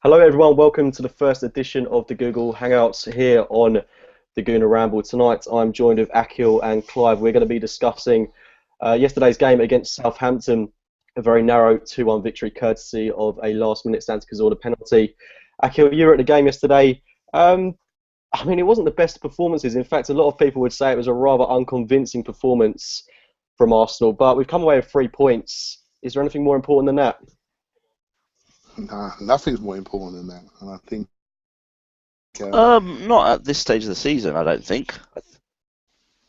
Hello everyone, welcome to the first edition of the Google Hangouts here on the Gooner Ramble. Tonight I'm joined with Akhil and Clive. We're going to be discussing yesterday's game against Southampton, a very narrow 2-1 victory courtesy of a last-minute Santi Cazorla penalty. Akhil, you were at the game yesterday. It wasn't the best performances. In fact, a lot of people would say it was a rather unconvincing performance from Arsenal, but we've come away with 3 points. Is there anything more important than that? Nah, nothing's more important than that. And I think Not at this stage of the season, I don't think.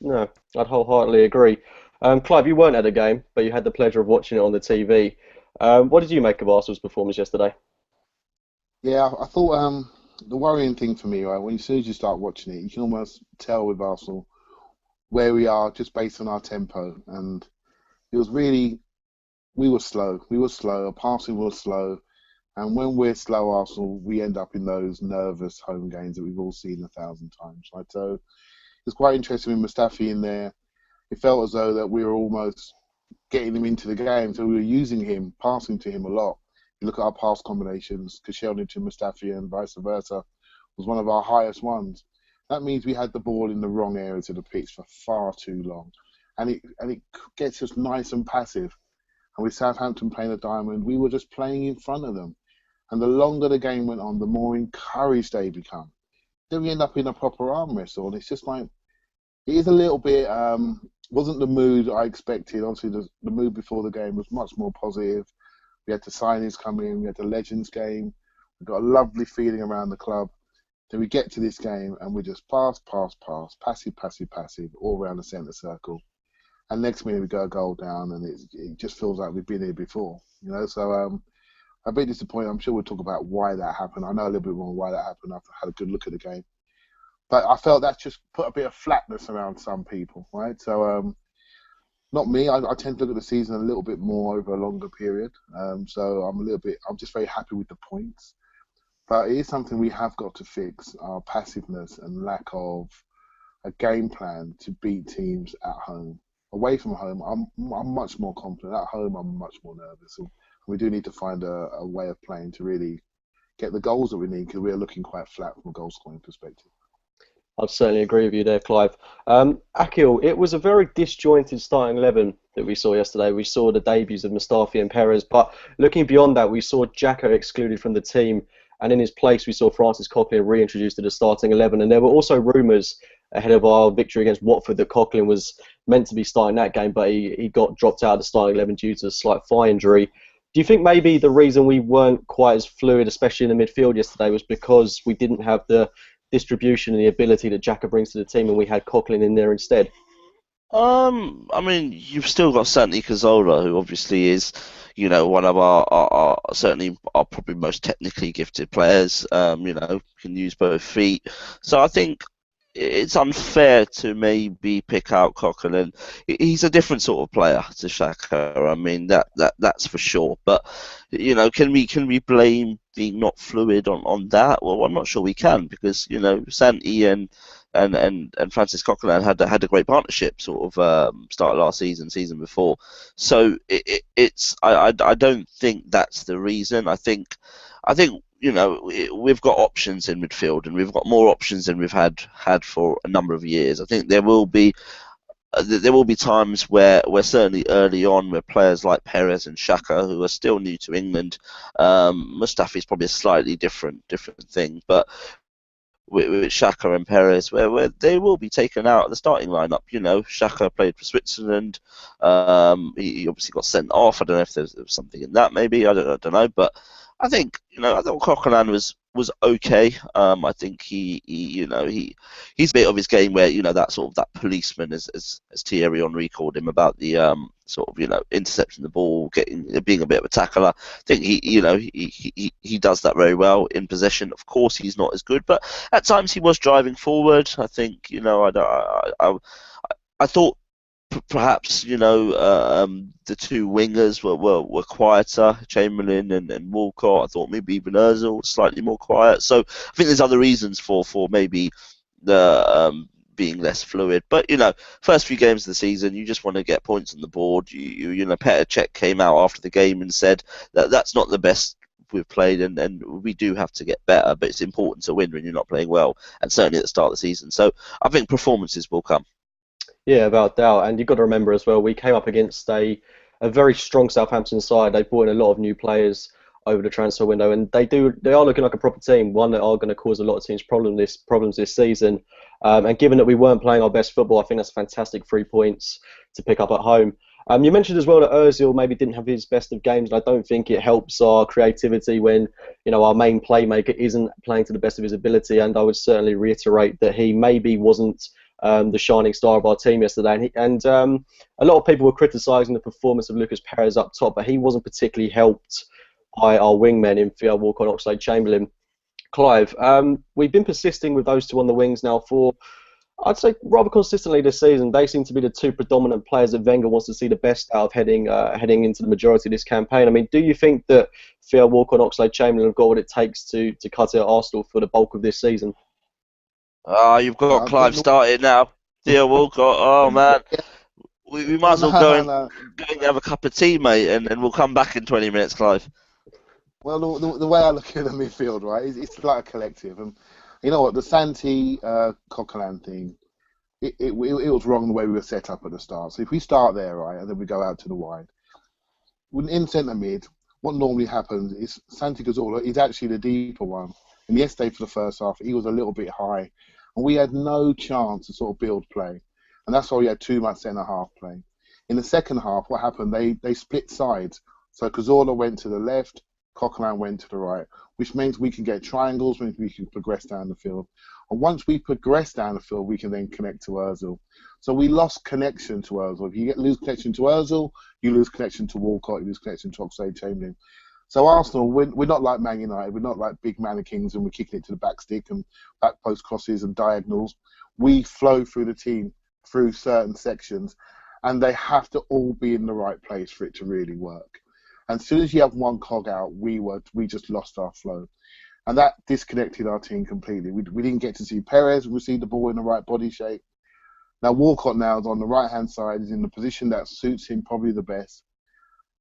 No, I'd wholeheartedly agree. Clive, you weren't at the game, but you had the pleasure of watching it on the TV. What did you make of Arsenal's performance yesterday? I thought the worrying thing for me, right, when as soon as you start watching it, you can almost tell with Arsenal where we are just based on our tempo. And it was really, we were slow. We were slow. Our passing was slow. And when we're slow, Arsenal, we end up in those nervous home games that we've all seen 1,000 times. Right? So it's quite interesting with Mustafi in there. It felt as though that we were almost getting him into the game. So we were using him, passing to him a lot. You look at our pass combinations, Koscielny to Mustafi and vice versa, was one of our highest ones. That means we had the ball in the wrong areas of the pitch for far too long. And it gets us nice and passive. And with Southampton playing a diamond, we were just playing in front of them. And the longer the game went on, the more encouraged they become. Then we end up in a proper arm wrestle. And it's just like, it is a little bit, wasn't the mood I expected. Obviously, the mood before the game was much more positive. We had the signings come in. We had the Legends game. We got a lovely feeling around the club. Then we get to this game and we just pass, passive, all around the centre circle. And next minute we go a goal down and it just feels like we've been here before. So I'm a bit disappointed. I'm sure we'll talk about why that happened. I know a little bit more why that happened. I've had a good look at the game. But I felt that's just put a bit of flatness around some people, right? So not me. I tend to look at the season a little bit more over a longer period. So I'm just very happy with the points. But it is something we have got to fix, our passiveness and lack of a game plan to beat teams at home. Away from home, I'm much more confident. At home, I'm much more nervous. And we do need to find a way of playing to really get the goals that we need because we're looking quite flat from a goal scoring perspective. I'd certainly agree with you there, Clive. Akhil, it was a very disjointed starting 11 that we saw yesterday. We saw the debuts of Mustafi and Perez, but looking beyond that, we saw Xhaka excluded from the team, and in his place, we saw Francis Coquelin reintroduced to the starting 11. And there were also rumours ahead of our victory against Watford that Coquelin was meant to be starting that game, but he got dropped out of the starting 11 due to a slight thigh injury. Do you think maybe the reason we weren't quite as fluid, especially in the midfield yesterday, was because we didn't have the distribution and the ability that Xhaka brings to the team, and we had Coquelin in there instead? You've still got Santi Cazorla, who obviously is, one of our certainly our probably most technically gifted players. Can use both feet. So I think it's unfair to maybe pick out Coquelin. He's a different sort of player to Xhaka. I mean that's for sure. But can we blame being not fluid on that? Well, I'm not sure we can because Santi and Francis Coquelin had a great partnership sort of start last season before. So I don't think that's the reason. I think we've got options in midfield, and we've got more options than we've had for a number of years. I think there will be times where certainly early on, where players like Perez and Xhaka, who are still new to England, Mustafi is probably a slightly different thing, but with Xhaka and Perez, where they will be taken out of the starting lineup. Xhaka played for Switzerland. He obviously got sent off. I don't know if there was something in that. Maybe I don't know, but I think I thought Coquelin was okay. I think he's a bit of his game where that sort of that policeman, as Thierry Henry called him, about the sort of intercepting the ball, being a bit of a tackler. I think he does that very well in possession. Of course, he's not as good, but at times he was driving forward. I think I thought perhaps the two wingers were quieter, Chamberlain and Walcott. I thought maybe even Ozil was slightly more quiet. So I think there's other reasons for maybe the being less fluid. But first few games of the season, you just want to get points on the board. Petr Cech came out after the game and said that that's not the best we've played, and we do have to get better. But it's important to win when you're not playing well, and certainly at the start of the season. So I think performances will come. Yeah, without doubt. And you've got to remember as well, we came up against a very strong Southampton side. They brought in a lot of new players over the transfer window, and they are looking like a proper team, one that are going to cause a lot of teams problems this season. And given that we weren't playing our best football, I think that's fantastic 3 points to pick up at home. You mentioned as well that Ozil maybe didn't have his best of games, and I don't think it helps our creativity when our main playmaker isn't playing to the best of his ability. And I would certainly reiterate that he maybe wasn't the shining star of our team yesterday. And a lot of people were criticising the performance of Lucas Perez up top, but he wasn't particularly helped by our wingmen in Walcott and Oxlade-Chamberlain. Clive, we've been persisting with those two on the wings now for, I'd say, rather consistently this season. They seem to be the two predominant players that Wenger wants to see the best out of heading into the majority of this campaign. I mean, do you think that Walcott and Oxlade-Chamberlain have got what it takes to cut it at Arsenal for the bulk of this season? You've got Clive started now. Theo Walcott, oh man. We might as well go and have a cup of tea, mate, and we'll come back in 20 minutes, Clive. Well, the way I look at the midfield, right, it's like a collective. And you know what, the Santi Cazorla thing, it was wrong the way we were set up at the start. So if we start there, right, and then we go out to the wide, in centre mid, what normally happens is Santi Cazorla is actually the deeper one. And yesterday for the first half, he was a little bit high. And we had no chance to sort of build play. And that's why we had too much centre-half play. In the second half, what happened, they split sides. So Cazorla went to the left, Coquelin went to the right, which means we can get triangles, means we can progress down the field. And once we progress down the field, we can then connect to Ozil. So we lost connection to Ozil. If you lose connection to Ozil, you lose connection to Walcott, you lose connection to Oxlade-Chamberlain. So Arsenal, we're not like Man United. We're not like big mannequins and we're kicking it to the back stick and back post crosses and diagonals. We flow through the team through certain sections, and they have to all be in the right place for it to really work. And as soon as you have one cog out, we just lost our flow. And that disconnected our team completely. We didn't get to see Perez receive the ball in the right body shape. Now Walcott now is on the right-hand side, is in the position that suits him probably the best.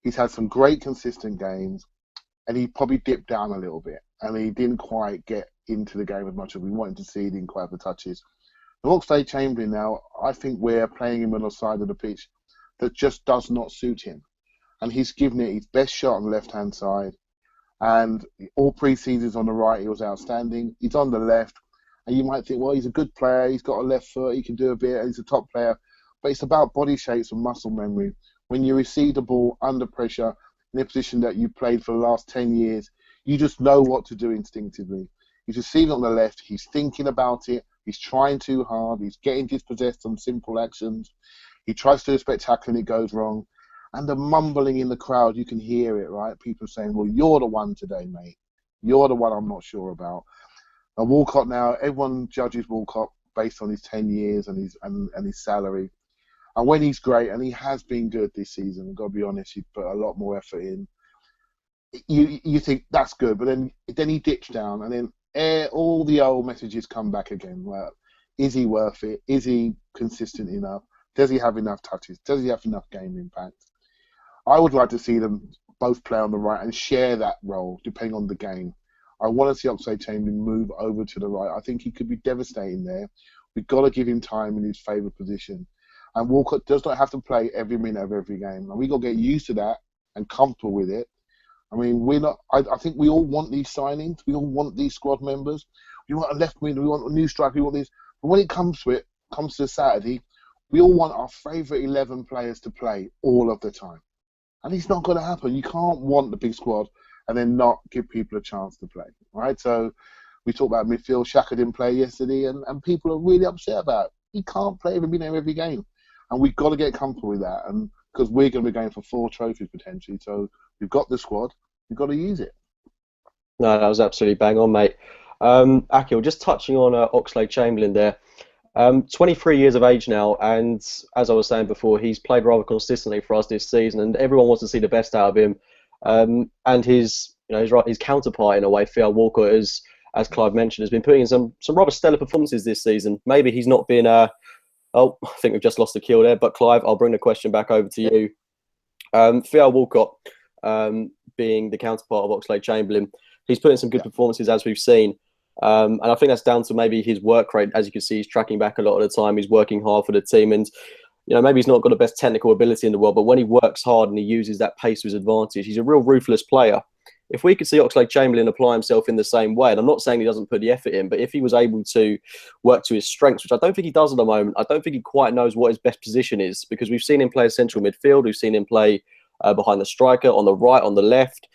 He's had some great consistent games. And he probably dipped down a little bit, and he didn't quite get into the game as much as we wanted to see. He didn't quite have the touches. And Oxlade-Chamberlain now, I think we're playing him on the side of the pitch that just does not suit him. And he's given it his best shot on the left-hand side. And all pre-seasons on the right, he was outstanding. He's on the left, and you might think, well, he's a good player. He's got a left foot. He can do a bit. He's a top player. But it's about body shapes and muscle memory. When you receive the ball under pressure, in a position that you played for the last 10 years, you just know what to do instinctively. He's receiving on the left, he's thinking about it, he's trying too hard, he's getting dispossessed on simple actions, he tries to do a spectacle and it goes wrong. And the mumbling in the crowd, you can hear it, right? People saying, well, you're the one today, mate. You're the one I'm not sure about. And Walcott now, everyone judges Walcott based on his 10 years and his salary. And when he's great, and he has been good this season, I've got to be honest, he's put a lot more effort in. You think that's good, but then he dips down, and then all the old messages come back again. Well, is he worth it? Is he consistent enough? Does he have enough touches? Does he have enough game impact? I would like to see them both play on the right and share that role, depending on the game. I want to see Oxlade-Chamberlain move over to the right. I think he could be devastating there. We've got to give him time in his favoured position. And Walcott does not have to play every minute of every game. And we've got to get used to that and comfortable with it. I mean, I think we all want these signings. We all want these squad members. We want a left wing. We want a new striker. We want this. But when it comes to Saturday, we all want our favourite 11 players to play all of the time. And it's not going to happen. You can't want the big squad and then not give people a chance to play. Right? So we talked about midfield. Xhaka didn't play yesterday, and people are really upset about it. He can't play every minute of every game. And we've got to get comfortable with that, and because we're going to be going for 4 trophies potentially. So we've got the squad, we've got to use it. No, that was absolutely bang on, mate. Akhil, just touching on Oxlade-Chamberlain there. 23 years of age now, and as I was saying before, he's played rather consistently for us this season, and everyone wants to see the best out of him. And his counterpart in a way, Theo Walcott, as Clive mentioned, has been putting in some rather stellar performances this season. Maybe he's not been oh, I think we've just lost the kill there. But Clive, I'll bring the question back over to you. Theo Walcott, being the counterpart of Oxlade-Chamberlain. He's putting some good Yeah. performances, as we've seen. And I think that's down to maybe his work rate. As you can see, he's tracking back a lot of the time. He's working hard for the team. And, maybe he's not got the best technical ability in the world, but when he works hard and he uses that pace to his advantage, he's a real ruthless player. If we could see Oxlade-Chamberlain apply himself in the same way, and I'm not saying he doesn't put the effort in, but if he was able to work to his strengths, which I don't think he does at the moment, I don't think he quite knows what his best position is, because we've seen him play as central midfield, we've seen him play behind the striker, on the right, on the left.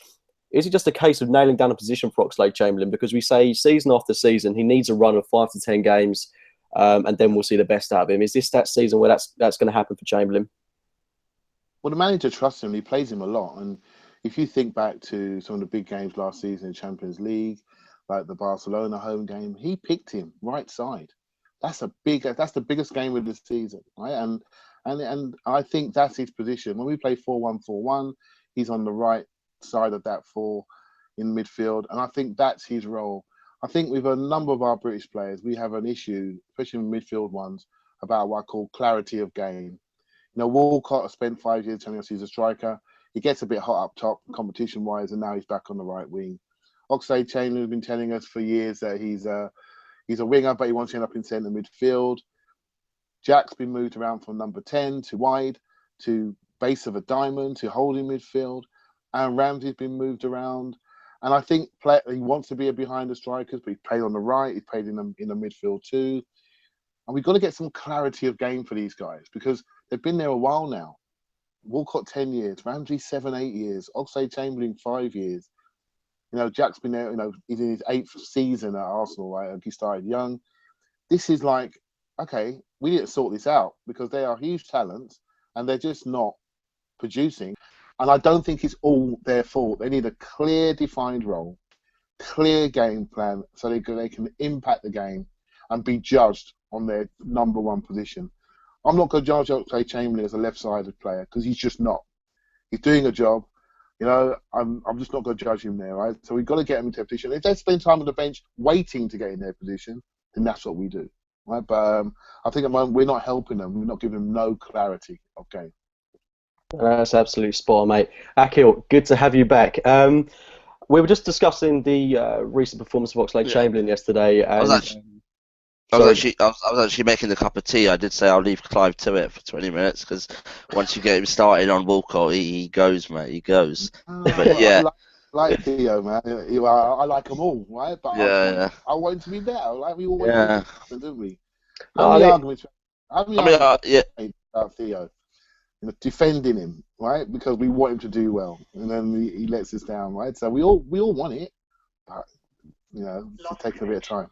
Is it just a case of nailing down a position for Oxlade-Chamberlain? Because we say season after season, he needs a run of 5 to 10 games, and then we'll see the best out of him. Is this that season where that's going to happen for Chamberlain? Well, the manager trusts him. He plays him a lot. And if you think back to some of the big games last season in Champions League, like the Barcelona home game, he picked him right side. That's the biggest game of the season, right? And I think that's his position. When we play 4-1-4-1, he's on the right side of that 4 in midfield, and I think that's his role. I think with a number of our British players, we have an issue, especially in midfield ones, about what I call clarity of game. Walcott has spent 5 years telling us he's a striker. He gets a bit hot up top, competition-wise, and now he's back on the right wing. Oxlade-Chamberlain has been telling us for years that he's a winger, but he wants to end up in centre midfield. Jack's been moved around from number 10 to wide, to base of a diamond, to holding midfield. And Ramsey's been moved around. And I think he wants to be behind the strikers, but he's played on the right, he's played in the midfield too. And we've got to get some clarity of game for these guys, because they've been there a while now. Walcott 10 years, Ramsey 7-8 years, Oxlade-Chamberlain 5 years. Jack's been there, he's in his 8th season at Arsenal, right? He started young. This is like, okay, we need to sort this out, because they are huge talents and they're just not producing. And I don't think it's all their fault. They need a clear, defined role, clear game plan, so they can impact the game and be judged on their number one position. I'm not going to judge Oxlade-Chamberlain as a left-sided player, because he's just not. He's doing a job. I'm just not going to judge him there, right? So we've got to get him into a position. If they spend time on the bench waiting to get in their position, then that's what we do, right? But I think at the moment we're not helping them. We're not giving them no clarity of game. That's absolutely spot on, mate. Akhil, good to have you back. We were just discussing the recent performance of Oxlade-Chamberlain yesterday. And, I was actually making a cup of tea. I did say I'll leave Clive to it for 20 minutes, because once you get him started on Walcott, he goes, mate. He goes. But yeah. I like Theo, man. I like them all, right? But I want him to be better. Like we all want him to be better, don't we? How many arguments about Theo? Defending him, right? Because we want him to do well, and then he lets us down, right? So we all want it, but it's taking a bit of time.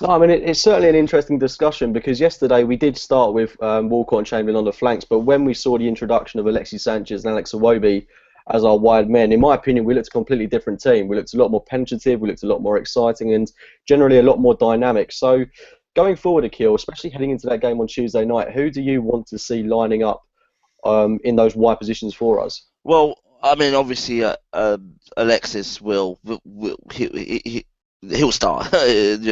No, I mean, it's certainly an interesting discussion, because yesterday we did start with Walcott and Chamberlain on the flanks, but when we saw the introduction of Alexis Sanchez and Alex Iwobi as our wide men, in my opinion, we looked a completely different team. We looked a lot more penetrative, we looked a lot more exciting, and generally a lot more dynamic. So going forward, Akhil, especially heading into that game on Tuesday night, who do you want to see lining up in those wide positions for us? Well, I mean, obviously, Alexis he'll start. There's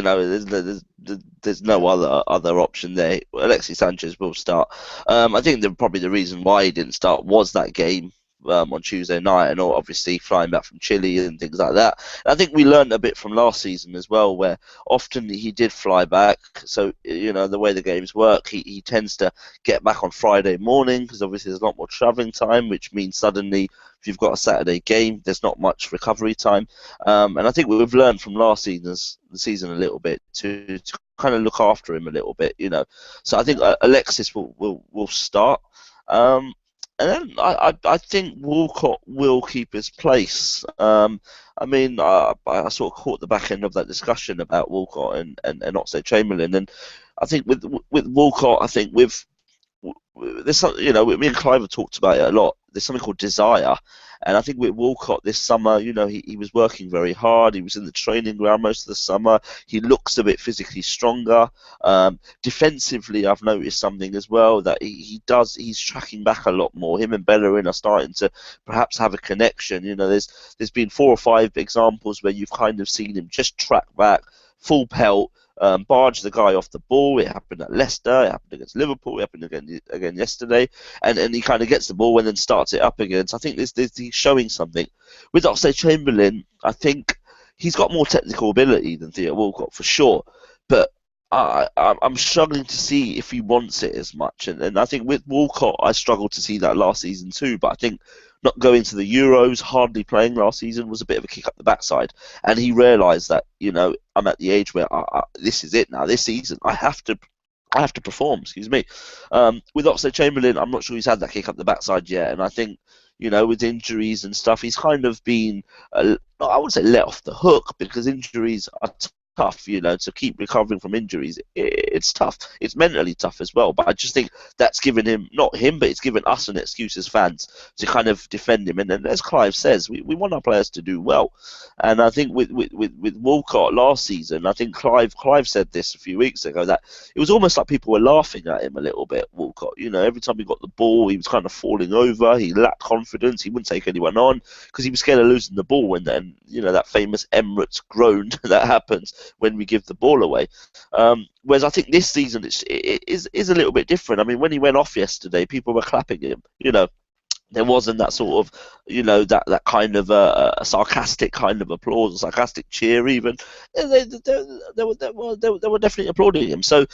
no other option there. Alexis Sanchez will start. I think probably the reason why he didn't start was that game on Tuesday night, and obviously flying back from Chile and things like that. And I think we learned a bit from last season as well, where often he did fly back. So the way the games work, he tends to get back on Friday morning, because obviously there's a lot more travelling time, which means suddenly if you've got a Saturday game, there's not much recovery time. And I think we've learned from last season a little bit to kind of look after him a little bit, So I think Alexis will start. And then I think Walcott will keep his place. I sort of caught the back end of that discussion about Walcott and Oxlade-Chamberlain, and I think with Walcott, I think there's something, me and Clive have talked about it a lot. There's something called desire, and I think with Walcott this summer, he was working very hard. He was in the training ground most of the summer. He looks a bit physically stronger. Defensively, I've noticed something as well, that he's tracking back a lot more. Him and Bellerin are starting to perhaps have a connection. There's been 4 or 5 examples where you've kind of seen him just track back, full pelt, barge the guy off the ball. It happened at Leicester, it happened against Liverpool, it happened again yesterday, and he kind of gets the ball and then starts it up again. So I think he's showing something. With Oxlade-Chamberlain, I think he's got more technical ability than Theo Walcott for sure, but I'm struggling to see if he wants it as much. And I think with Walcott, I struggled to see that last season too. But I think not going to the Euros, hardly playing last season was a bit of a kick up the backside. And he realised that, I'm at the age where this is it now. This season, I have to perform. Excuse me. With Oxlade-Chamberlain, I'm not sure he's had that kick up the backside yet. And I think, with injuries and stuff, he's kind of been, I wouldn't say let off the hook, because injuries are tough, to keep recovering from injuries. It's tough. It's mentally tough as well. But I just think that's given him, not him, but it's given us an excuse as fans to kind of defend him. And then, as Clive says, we want our players to do well. And I think with Walcott last season, I think Clive said this a few weeks ago, that it was almost like people were laughing at him a little bit, Walcott. Every time he got the ball, he was kind of falling over. He lacked confidence. He wouldn't take anyone on because he was scared of losing the ball. And then, that famous Emirates groan that happens when we give the ball away. Whereas I think this season it is a little bit different. I mean, when he went off yesterday, people were clapping him. There wasn't that sort of, that kind of a sarcastic kind of applause, a sarcastic cheer even. They were definitely applauding him. So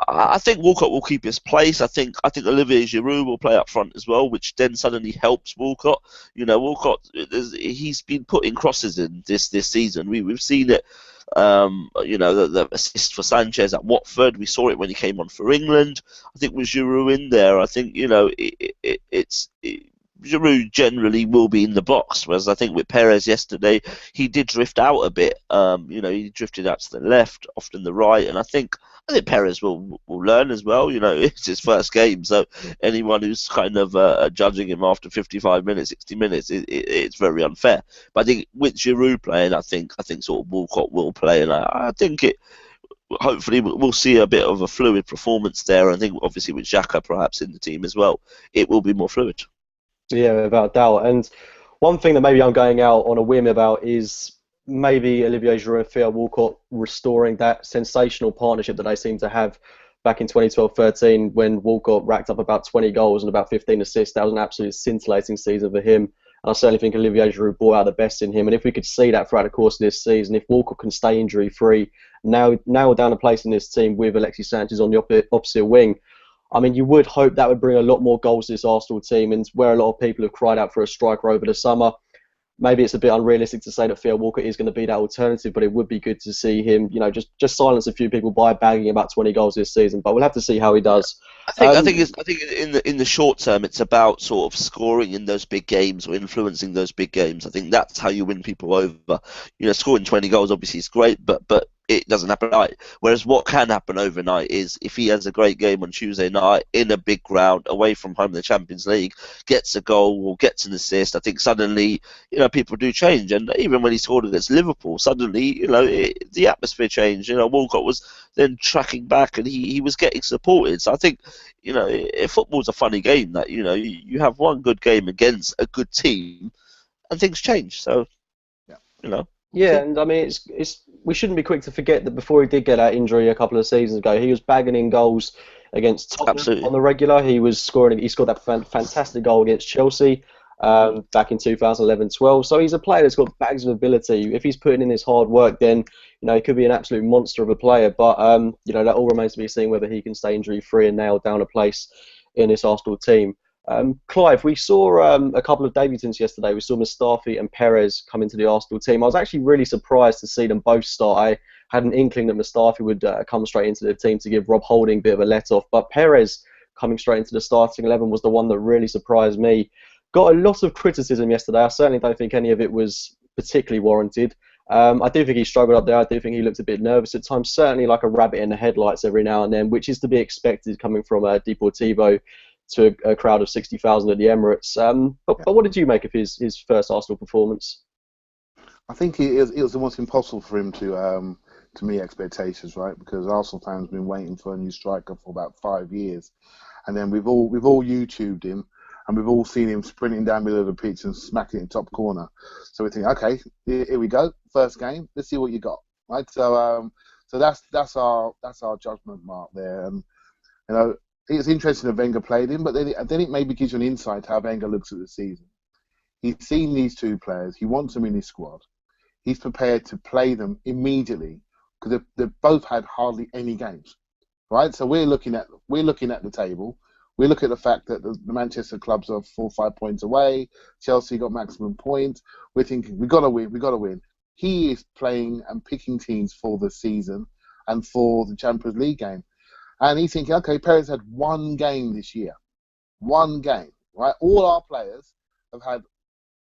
I think Walcott will keep his place. I think Olivier Giroud will play up front as well, which then suddenly helps Walcott. Walcott, he's been putting crosses in this season. We've seen it. The assist for Sanchez at Watford, we saw it when he came on for England. I think with Giroud in there, I think Giroud generally will be in the box, whereas I think with Perez yesterday, he did drift out a bit. He drifted out to the left, often the right, and I think Perez will learn as well. It's his first game, so anyone who's kind of judging him after 55 minutes, 60 minutes, it's very unfair. But I think with Giroud playing, I think sort of Walcott will play, and I think hopefully we'll see a bit of a fluid performance there. I think obviously with Xhaka perhaps in the team as well, it will be more fluid. Yeah, without doubt. And one thing that maybe I'm going out on a whim about is maybe Olivier Giroud and Theo Walcott restoring that sensational partnership that they seemed to have back in 2012-13 when Walcott racked up about 20 goals and about 15 assists. That was an absolutely scintillating season for him. And I certainly think Olivier Giroud brought out the best in him. And if we could see that throughout the course of this season, if Walcott can stay injury-free, now down a place in this team with Alexis Sanchez on the opposite wing, I mean, you would hope that would bring a lot more goals to this Arsenal team, and where a lot of people have cried out for a striker over the summer, maybe it's a bit unrealistic to say that Theo Walcott is going to be that alternative, but it would be good to see him, just silence a few people by bagging about 20 goals this season. But we'll have to see how he does. I think in the short term, it's about sort of scoring in those big games or influencing those big games. I think that's how you win people over. Scoring 20 goals obviously is great, but it doesn't happen overnight. Whereas what can happen overnight is if he has a great game on Tuesday night in a big ground away from home in the Champions League, gets a goal or gets an assist, I think suddenly people do change. And even when he scored against Liverpool, suddenly the atmosphere changed. Walcott was then tracking back and he was getting supported. So I think football's a funny game that you have one good game against a good team and things change. So Yeah, and I mean, it's we shouldn't be quick to forget that before he did get that injury a couple of seasons ago, he was bagging in goals against Tottenham on the regular. He scored that fantastic goal against Chelsea back in 2011-12. So he's a player that's got bags of ability. If he's putting in his hard work, then he could be an absolute monster of a player. But that all remains to be seen whether he can stay injury free and nail down a place in this Arsenal team. Clive, we saw a couple of debutantes yesterday. We saw Mustafi and Perez come into the Arsenal team. I was actually really surprised to see them both start. I had an inkling that Mustafi would come straight into the team to give Rob Holding a bit of a let-off, but Perez coming straight into the starting 11 was the one that really surprised me. Got a lot of criticism yesterday. I certainly don't think any of it was particularly warranted. I do think he struggled up there. I do think he looked a bit nervous at times, certainly like a rabbit in the headlights every now and then, which is to be expected coming from Deportivo to a crowd of 60,000 at the Emirates. But what did you make of his first Arsenal performance? I think it was almost impossible for him to meet expectations, right? Because Arsenal fans have been waiting for a new striker for about 5 years, and then we've all YouTubed him, and we've all seen him sprinting down the middle of the pitch and smacking it in top corner. So we think, okay, here we go, first game, let's see what you got, right? So So that's our judgment mark there. And you know, it's interesting that Wenger played him, but then it maybe gives you an insight how Wenger looks at the season. He's seen these two players. He wants them in his squad. He's prepared to play them immediately because they've both had hardly any games, right? So we're looking at the table. We look at the fact that the Manchester clubs are 4 or 5 points away. Chelsea got maximum points. We're thinking we got to win. He is playing and picking teams for the season and for the Champions League game. And he's thinking, okay, Perez had one game this year. One game, right? All our players have had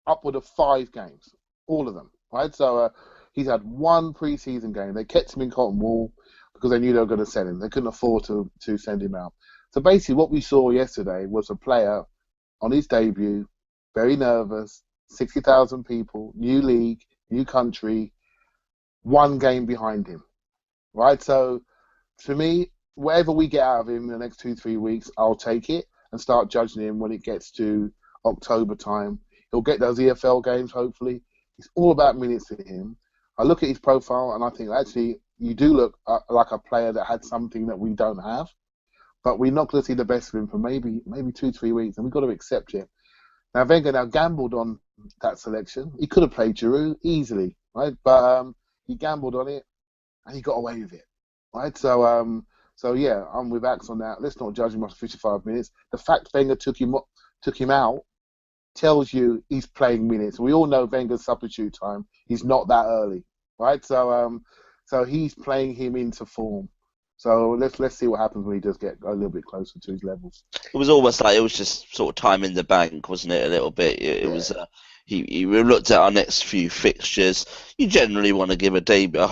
upward of 5 games. All of them, right? So he's had one pre-season game. They kept him in cotton wool because they knew they were going to sell him. They couldn't afford to send him out. So basically what we saw yesterday was a player on his debut, very nervous, 60,000 people, new league, new country, one game behind him, right? So for me, whatever we get out of him in the next 2-3 weeks, I'll take it and start judging him when it gets to October time. He'll get those EFL games, hopefully. It's all about minutes for him. I look at his profile and I think, actually, you do look like a player that had something that we don't have. But we're not going to see the best of him for maybe 2-3 weeks, and we've got to accept it. Now, Wenger now gambled on that selection. He could have played Giroud easily, right? But he gambled on it, and he got away with it, right? So yeah, I'm with Axe on that. Let's not judge him after 55 minutes. The fact Wenger took him out tells you he's playing minutes. We all know Wenger's substitute time. He's not that early, right? So he's playing him into form. So let's see what happens when he does get a little bit closer to his levels. It was almost like it was just sort of time in the bank, wasn't it? A little bit. It was. We looked at our next few fixtures. You generally want to give a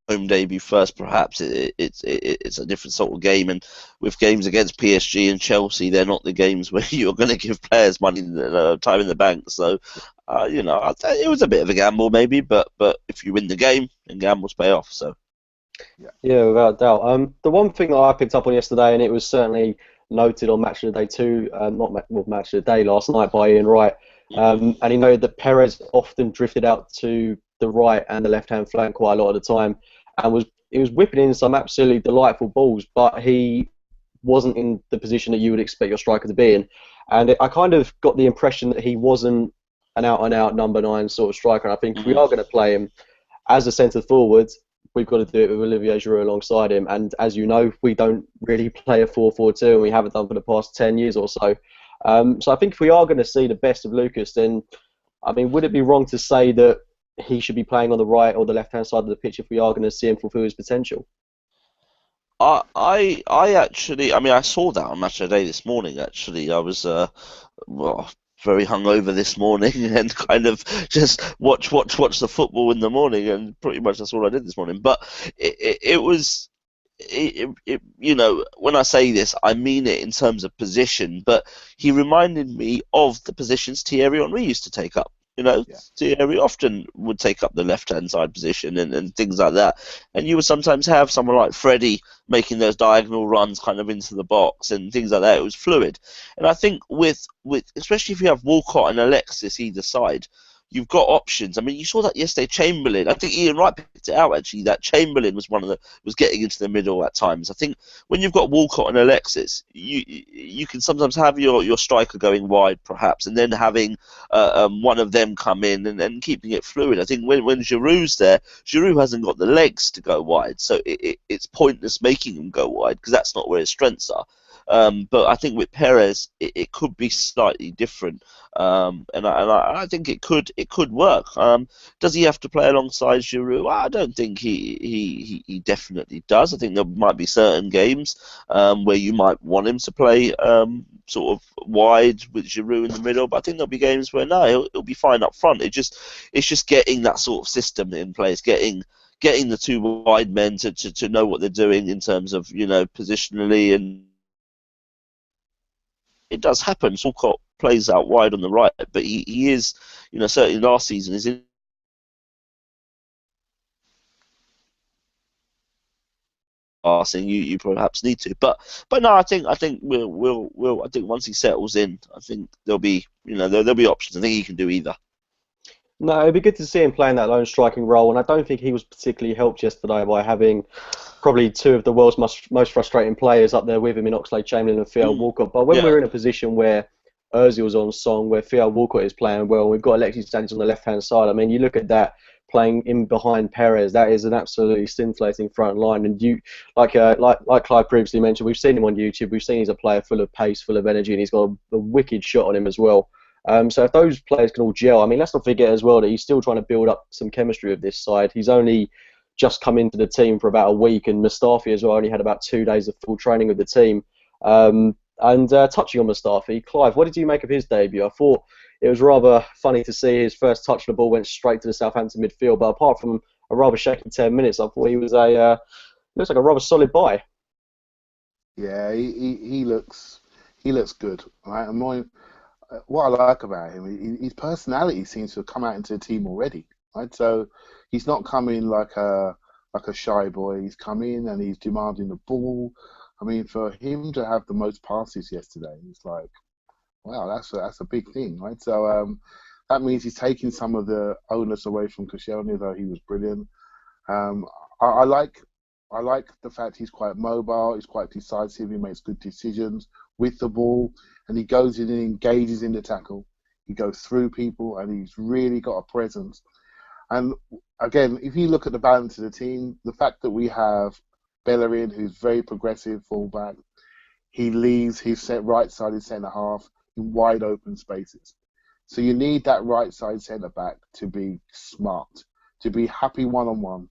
home debut first. Perhaps it's a different sort of game, and with games against PSG and Chelsea, they're not the games where you're going to give players money, time in the bank. So, it was a bit of a gamble maybe, but if you win the game, then gambles pay off. So. Yeah, without doubt. The one thing that I picked up on yesterday, and it was certainly noted on Match of the Day too, Match of the Day last night by Ian Wright, and he noted that Perez often drifted out to the right and the left-hand flank quite a lot of the time, and he was whipping in some absolutely delightful balls, but he wasn't in the position that you would expect your striker to be in, and I kind of got the impression that he wasn't an out-and-out number 9 sort of striker. And I think if we are going to play him as a centre forward, we've got to do it with Olivier Giroud alongside him. And as you know, we don't really play a 4-4-2, and we haven't done for the past 10 years or so. So I think if we are going to see the best of Lucas, then, I mean, would it be wrong to say that he should be playing on the right or the left-hand side of the pitch if we are going to see him fulfil his potential? I actually, I mean, I saw that on Match of the Day this morning. Actually, I was very hungover this morning and kind of just watch the football in the morning, and pretty much that's all I did this morning. But it was, you know, when I say this, I mean it in terms of position. But he reminded me of the positions Thierry Henry used to take up. You know, Thierry often would take up the left-hand side position and things like that. And you would sometimes have someone like Freddie making those diagonal runs kind of into the box and things like that. It was fluid. And I think with especially if you have Walcott and Alexis either side, you've got options. I mean, you saw that yesterday. Chamberlain, I think Ian Wright picked it out actually, that Chamberlain was was getting into the middle at times. I think when you've got Walcott and Alexis, you can sometimes have your striker going wide perhaps, and then having one of them come in and keeping it fluid. I think when Giroud's there, Giroud hasn't got the legs to go wide, so it's pointless making him go wide because that's not where his strengths are. But I think with Perez, it could be slightly different, and I think it could work. Does he have to play alongside Giroud? I don't think he definitely does. I think there might be certain games where you might want him to play sort of wide with Giroud in the middle, but I think there'll be games where no, he'll be fine up front. It's just getting that sort of system in place, getting the two wide men to know what they're doing in terms of, you know, positionally, and it does happen. Walcott plays out wide on the right, but he is, you know, certainly last season is in passing. You perhaps need to, but no, I think I think once he settles in, I think there'll be, you know, there'll be options. I think he can do either. No, it'd be good to see him playing that lone striking role, and I don't think he was particularly helped yesterday by having probably two of the world's most frustrating players up there with him in Oxlade-Chamberlain and Theo Mm, Walcott. But when yeah, we're in a position where Ozil's on song, where Theo Walcott is playing well, we've got Alexis Sanchez on the left-hand side. I mean, you look at that playing in behind Perez, that is an absolutely scintillating front line. And you, like Clive previously mentioned, we've seen him on YouTube. We've seen he's a player full of pace, full of energy, and he's got a wicked shot on him as well. So if those players can all gel, I mean, let's not forget as well that he's still trying to build up some chemistry with this side. He's only just come into the team for about a week, and Mustafi as well only had about 2 days of full training with the team. And touching on Mustafi, Clive, what did you make of his debut? I thought it was rather funny to see his first touch of the ball went straight to the Southampton midfield, but apart from a rather shaky 10 minutes, I thought he was looks like a rather solid buy. Yeah, he looks good, right? And what I like about him, his personality seems to have come out into the team already, right? So he's not coming like a shy boy. He's come in and he's demanding the ball. I mean, for him to have the most passes yesterday, it's like, wow, that's a big thing, right? So that means he's taking some of the onus away from Koscielny, though he was brilliant. Um, I like the fact he's quite mobile, he's quite decisive, he makes good decisions with the ball, and he goes in and engages in the tackle. He goes through people, and he's really got a presence. And again, if you look at the balance of the team, the fact that we have Bellerin, who's very progressive fullback, he leaves his right-sided centre half in wide open spaces. So you need that right-side centre back to be smart, to be happy one-on-one,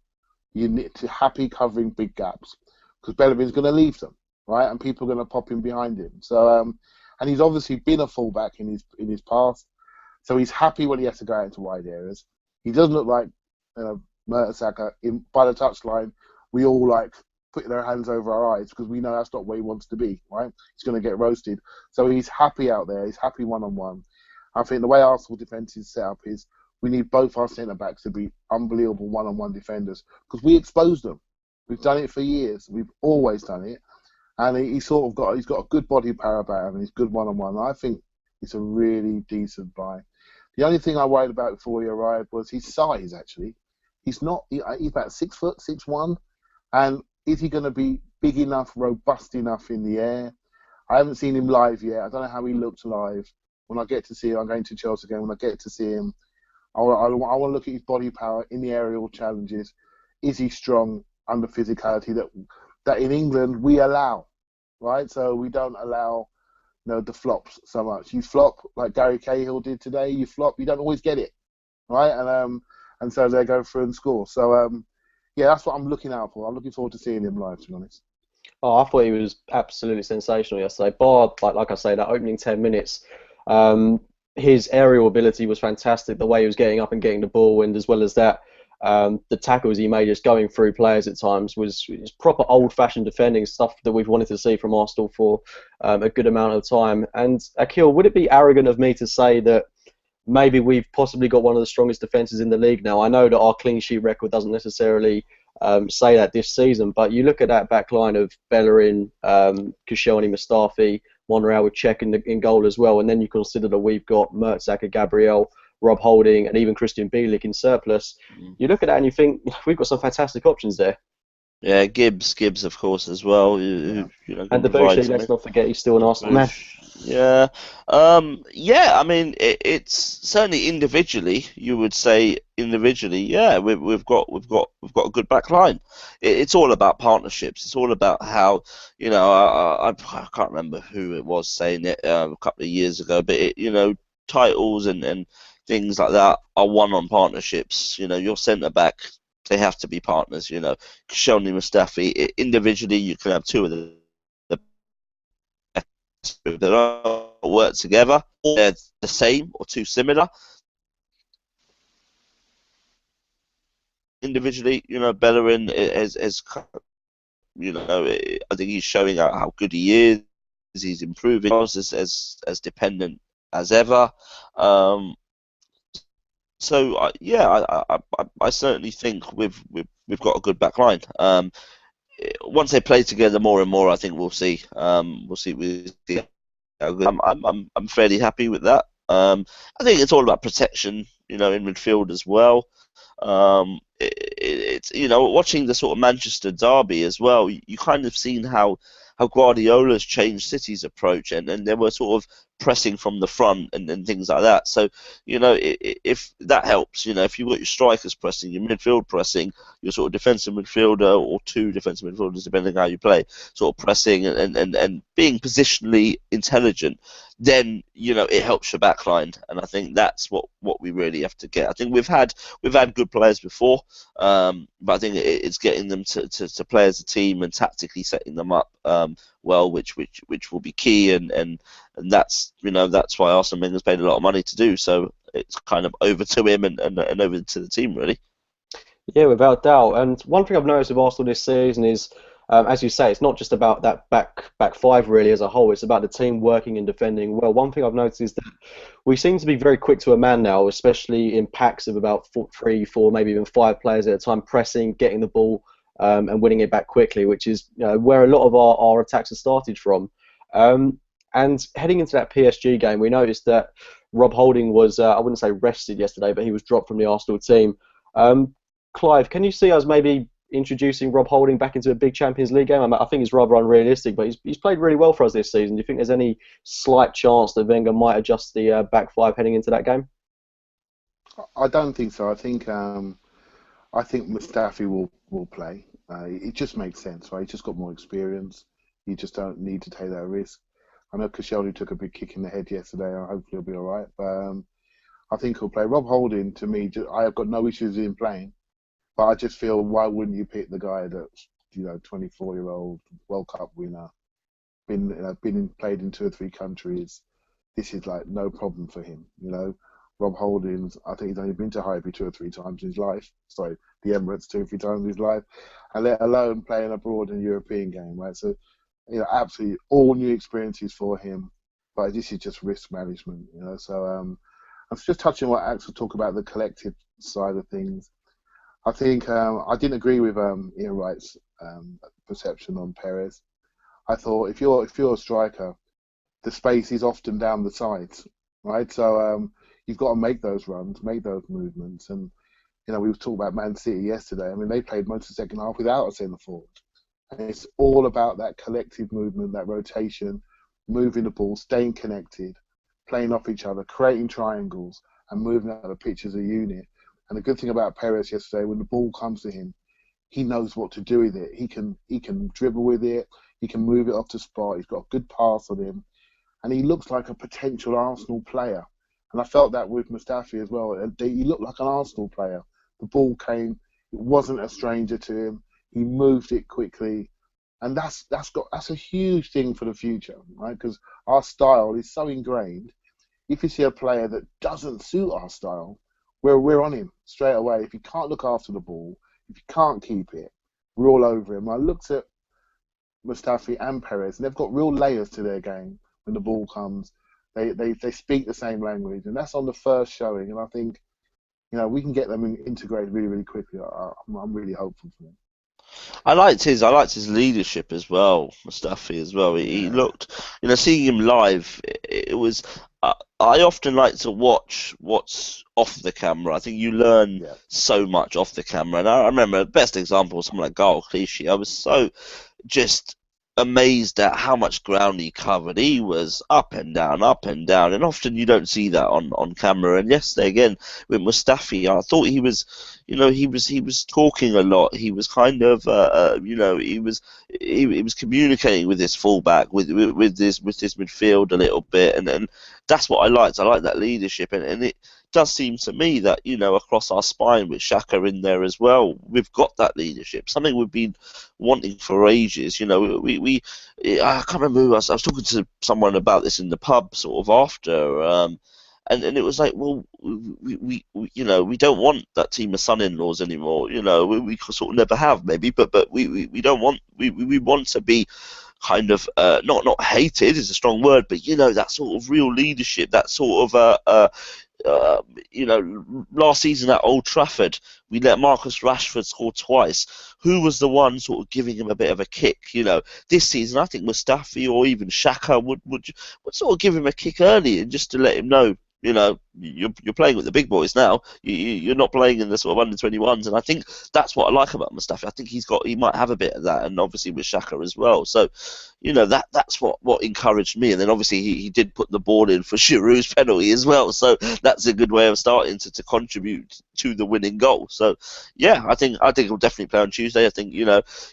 you need to happy covering big gaps because Bellerin's going to leave them, right? And people are going to pop in behind him. So, and he's obviously been a fullback in his past, so he's happy when he has to go out into wide areas. He doesn't look like Mertesacker. By the touchline, we all like putting our hands over our eyes because we know that's not where he wants to be, right? He's going to get roasted. So he's happy out there. He's happy one-on-one. I think the way Arsenal defence is set up is we need both our centre backs to be unbelievable one-on-one defenders because we expose them. We've done it for years. We've always done it, and he's got a good body power about him and he's good one-on-one. I think it's a really decent buy. The only thing I worried about before he arrived was his size. Actually, he's not. He's about 6 foot, 6'1", and is he going to be big enough, robust enough in the air? I haven't seen him live yet. I don't know how he looks live. When I get to see him, I'm going to Chelsea again. When I get to see him, I want to look at his body power in the aerial challenges. Is he strong under physicality that in England we allow, right? So we don't allow the flops so much. You flop like Gary Cahill did today. You flop, you don't always get it, right? And so they go through and score. So yeah, that's what I'm looking out for. I'm looking forward to seeing him live, to be honest. Oh, I thought he was absolutely sensational yesterday. Bar, like I say, that opening 10 minutes, um, his aerial ability was fantastic. The way he was getting up and getting the ball, and as well as that, the tackles he made just going through players at times was proper old-fashioned defending stuff that we've wanted to see from Arsenal for a good amount of time. And Akhil, would it be arrogant of me to say that maybe we've possibly got one of the strongest defences in the league now? I know that our clean sheet record doesn't necessarily say that this season, but you look at that back line of Bellerin, Koscielny, Mustafi, Monreal with Czech in goal as well, and then you consider that we've got Mertesacker, Gabriel, Rob Holding, and even Christian Bielik in surplus. mm. You look at that and you think we've got some fantastic options there. Yeah, Gibbs, of course, as well. Yeah. Can And provide Debuchy, something. let's not forget, he's still an Arsenal man. Yeah, yeah. I mean, it's certainly individually. You would say individually, yeah. We've got a good back line. It's all about partnerships. It's all about how I can't remember who it was saying it a couple of years ago, but titles and things like that are won on partnerships. Your centre back. They have to be partners. Koscielny, Mustafi. Individually, you can have two of the that don't work together, or they're the same or too similar. Individually, Bellerin is I think he's showing out how good he is. He's improving as dependent as ever. So yeah, I certainly think we've got a good back line. Once they play together more and more, I think we'll see. We'll see how good. I'm fairly happy with that. I think it's all about protection. in midfield as well. It's watching the sort of Manchester derby as well. You kind of seen how Guardiola's changed City's approach, and they were sort of pressing from the front and things like that. So if that helps, if you've got your strikers pressing, your midfield pressing, your sort of defensive midfielder or two defensive midfielders, depending on how you play, sort of pressing and being positionally intelligent, then it helps your backline, and I think that's what we really have to get. I think we've had good players before, but I think it's getting them to play as a team and tactically setting them up well, which will be key, and that's that's why Arsene Wenger's paid a lot of money to do. So it's kind of over to him and over to the team really. Yeah, without doubt. And one thing I've noticed with Arsenal this season is, as you say, it's not just about that back five really as a whole. It's about the team working and defending well. One thing I've noticed is that we seem to be very quick to a man now, especially in packs of about 3, 4, maybe even 5 players at a time, pressing, getting the ball, and winning it back quickly, which is where a lot of our attacks have started from. And heading into that PSG game, we noticed that Rob Holding was, I wouldn't say rested yesterday, but he was dropped from the Arsenal team. Clive, can you see us maybe introducing Rob Holding back into a big Champions League game? I think it's rather unrealistic, but he's played really well for us this season. Do you think there's any slight chance that Wenger might adjust the back five heading into that game? I don't think so. I think Mustafi will play. It just makes sense, right? He's just got more experience. You just don't need to take that risk. I know Koscielny took a big kick in the head yesterday, and hopefully he'll be all right. But I think he'll play. Rob Holding, to me, I have got no issues with him playing. But I just feel, why wouldn't you pick the guy that's 24-year-old World Cup winner, played in 2 or 3 countries? This is like no problem for him. Rob Holdings, I think he's only been to Highbury 2 or 3 times in his life. Sorry, the Emirates 2 or 3 times in his life, and let alone playing abroad in a European game, right? So, absolutely all new experiences for him. But this is just risk management, So I'm just touching what Akhil talked about, the collective side of things. I think I didn't agree with Ian Wright's perception on Perez. I thought if you're a striker, the space is often down the sides, right? So you've got to make those runs, make those movements. And we were talking about Man City yesterday. I mean, they played most of the second half without a centre forward, and it's all about that collective movement, that rotation, moving the ball, staying connected, playing off each other, creating triangles, and moving out of the pitch as a unit. And the good thing about Perez yesterday, when the ball comes to him, he knows what to do with it. He can dribble with it. He can move it off the spot. He's got a good pass on him, and he looks like a potential Arsenal player. And I felt that with Mustafi as well. He looked like an Arsenal player. The ball came. It wasn't a stranger to him. He moved it quickly, and that's a huge thing for the future, right? Because our style is so ingrained. If you see a player that doesn't suit our style, we're on him straight away. If he can't look after the ball, if he can't keep it, we're all over him. I looked at Mustafi and Perez, and they've got real layers to their game. When the ball comes, they speak the same language, and that's on the first showing. And I think we can get them integrated really, really quickly. I'm really hopeful for them. I liked his leadership as well, Mustafi as well. He looked, seeing him live, it was. I often like to watch what's off the camera. I think you learn so much off the camera. And I remember the best example was someone like Gal Clichy. I was so just amazed at how much ground he covered. He was up and down, and often you don't see that on camera. And yesterday again with Mustafi, I thought he was talking a lot. He was kind of he was communicating with his fullback, with his midfield a little bit, and that's what I liked. I like that leadership, and it does seem to me that across our spine with Xhaka in there as well, we've got that leadership. Something we've been wanting for ages. I can't remember who I was talking to someone about this in the pub sort of after, and it was like, well, we don't want that team of son-in-laws anymore. We sort of never have maybe, but we don't want we want to be kind of not hated is a strong word, but that sort of real leadership, that sort of last season at Old Trafford, we let Marcus Rashford score twice. Who was the one sort of giving him a bit of a kick? This season, I think Mustafi or even Xhaka would sort of give him a kick early, and just to let him know, you're playing with the big boys now. You're not playing in the sort of under-21s, and I think that's what I like about Mustafi. I think he might have a bit of that, and obviously with Xhaka as well. So, that's what encouraged me. And then obviously he did put the ball in for Giroud's penalty as well. So that's a good way of starting to contribute to the winning goal. So yeah, I think he'll definitely play on Tuesday. I think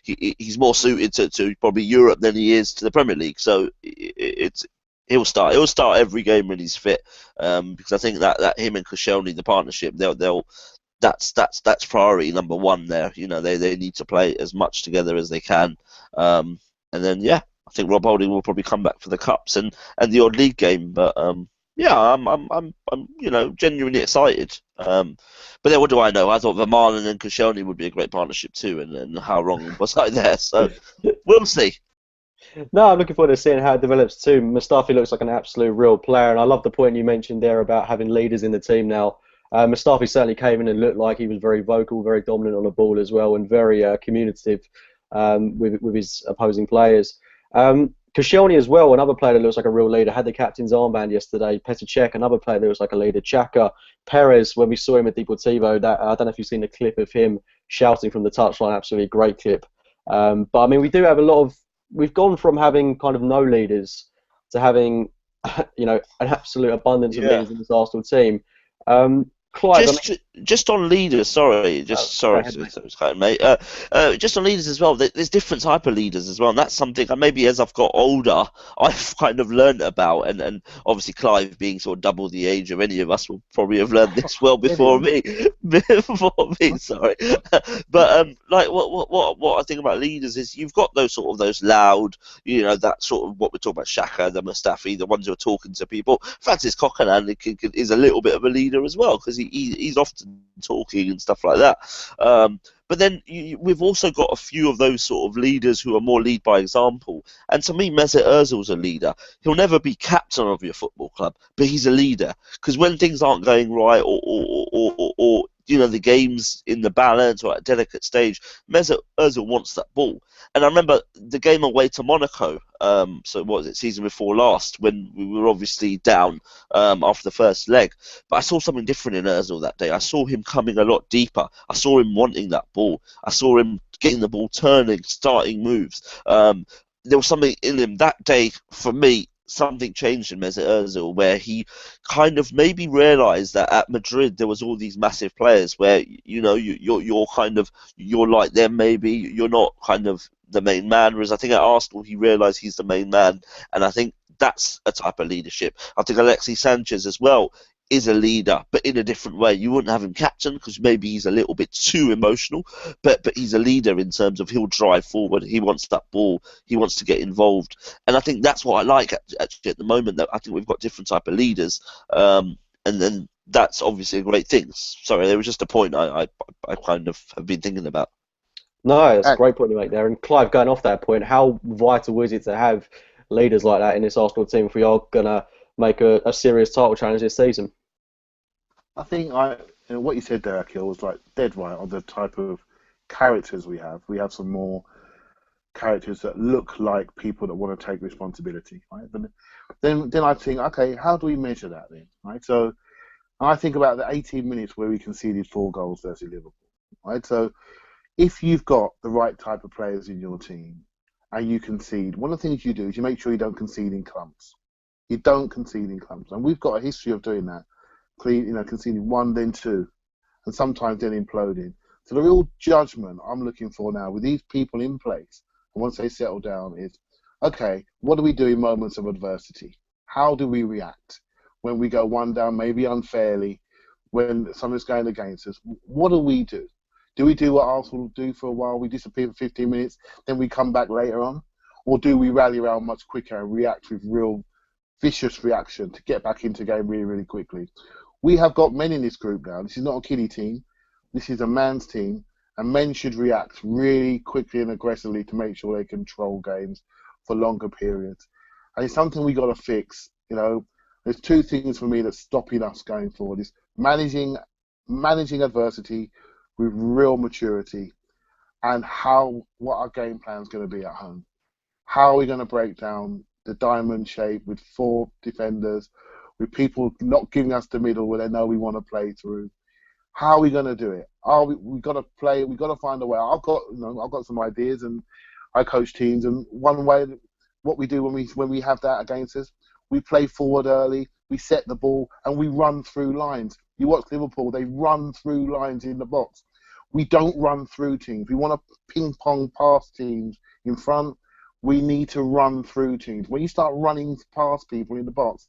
he's more suited to probably Europe than he is to the Premier League. So it's. He'll start. He'll start every game when he's fit, because I think that him and Koscielny, the partnership, that's priority number one there. They need to play as much together as they can, and then yeah, I think Rob Holding will probably come back for the cups and the odd league game. But yeah, I'm genuinely excited. But then what do I know? I thought Vermaelen and Koscielny would be a great partnership too, and how wrong was I there? So we'll see. No, I'm looking forward to seeing how it develops too. Mustafi looks like an absolute real player, and I love the point you mentioned there about having leaders in the team now. Mustafi certainly came in and looked like he was very vocal, very dominant on the ball as well, and very communicative with his opposing players. Koscielny as well, another player that looks like a real leader, had the captain's armband yesterday. Petr Cech, another player that looks like a leader. Xhaka, Perez, when we saw him at Deportivo, I don't know if you've seen the clip of him shouting from the touchline, absolutely great clip. But I mean, we do have we've gone from having kind of no leaders to having, an absolute abundance of leaders in this Arsenal team. Clive, just on leaders, sorry, go sorry, ahead, mate. mate. Just on leaders as well. There's different type of leaders as well, and that's something maybe as I've got older, I've kind of learned about, and obviously Clive being sort of double the age of any of us will probably have learned this well before me, Sorry, but like what I think about leaders is you've got those loud, that sort of what we're talking about, Xhaka, the Mustafi, the ones who are talking to people. Francis Coquelin is a little bit of a leader as well because he's often talking and stuff like that. But then we've also got a few of those sort of leaders who are more lead by example. And to me, Mesut Ozil's a leader. He'll never be captain of your football club, but he's a leader. Because when things aren't going right or the game's in the balance or at a delicate stage, Mesut Ozil wants that ball. And I remember the game away to Monaco, so what was it, season before last, when we were obviously down after the first leg. But I saw something different in Ozil that day. I saw him coming a lot deeper. I saw him wanting that ball. I saw him getting the ball, turning, starting moves. There was something in him that day, for me, something changed in Mesut Ozil where he kind of maybe realised that at Madrid there was all these massive players where you're like them, maybe you're not kind of the main man, whereas I think at Arsenal he realised he's the main man, and I think that's a type of leadership. I think Alexis Sanchez as well is a leader, but in a different way. You wouldn't have him captain because maybe he's a little bit too emotional, but he's a leader in terms of he'll drive forward. He wants that ball. He wants to get involved, and I think that's what I like actually at the moment. That I think we've got different type of leaders, and then that's obviously a great thing. Sorry, there was just a point I kind of have been thinking about. No, that's a great point to make there. And Clive, going off that point, how vital is it to have leaders like that in this Arsenal team if we are going to make a serious title challenge this season? I think what you said there, Akhil, was like dead right on the type of characters we have. We have some more characters that look like people that want to take responsibility, right? But then I think, okay, how do we measure that then, right? So I think about the 18 minutes where we conceded 4 goals versus Liverpool, right? So if you've got the right type of players in your team and you concede, one of the things you do is you make sure you don't concede in clumps. You don't concede in clumps, and we've got a history of doing that. Conceding 1, then 2, and sometimes then imploding. So the real judgment I'm looking for now with these people in place, and once they settle down, is, okay, what do we do in moments of adversity? How do we react when we go 1 down, maybe unfairly, when something's going against us? What do we do? Do we do what Arsenal do for a while? We disappear for 15 minutes, then we come back later on? Or do we rally around much quicker and react with real vicious reaction to get back into game really, really quickly? We have got men in this group now. This is not a kiddie team. This is a man's team, and men should react really quickly and aggressively to make sure they control games for longer periods. And it's something we got to fix. There's 2 things for me that's stopping us going forward: is managing adversity with real maturity, and what our game plan is going to be at home. How are we going to break down the diamond shape with 4 defenders, with people not giving us the middle where they know we want to play through. How are we going to do it? We got to play. We got to find a way. I've got some ideas, and I coach teams. And one way, what we do when we have that against us, we play forward early. We set the ball and we run through lines. You watch Liverpool; they run through lines in the box. We don't run through teams. We want to ping pong past teams in front. We need to run through teams. When you start running past people in the box,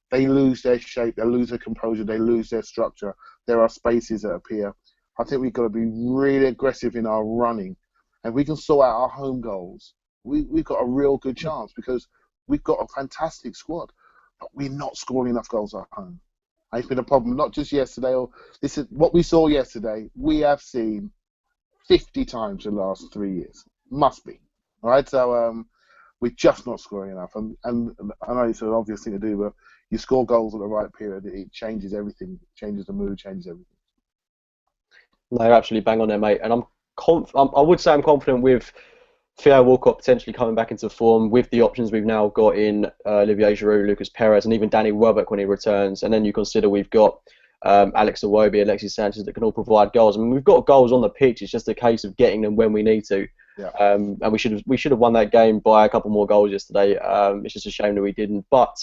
they lose their shape, they lose their composure, they lose their structure. There are spaces that appear. I think we've got to be really aggressive in our running. And we can sort out our home goals. We've got a real good chance because we've got a fantastic squad, but we're not scoring enough goals at home. And it's been a problem, not just yesterday. This is what we saw yesterday. We have seen 50 times in the last 3 years. Must be. All right, so we're just not scoring enough. And I know it's an obvious thing to do, but you score goals at the right period, it changes everything, changes the mood, changes everything. No, you're absolutely bang on there, mate. And I would say I'm confident with Theo Walcott potentially coming back into form with the options we've now got in Olivier Giroud, Lucas Perez, and even Danny Welbeck when he returns. And then you consider we've got Alex Iwobi, Alexis Sanchez that can all provide goals. I mean, we've got goals on the pitch. It's just a case of getting them when we need to. Yeah. And we should have won that game by a couple more goals yesterday. It's just a shame that we didn't. But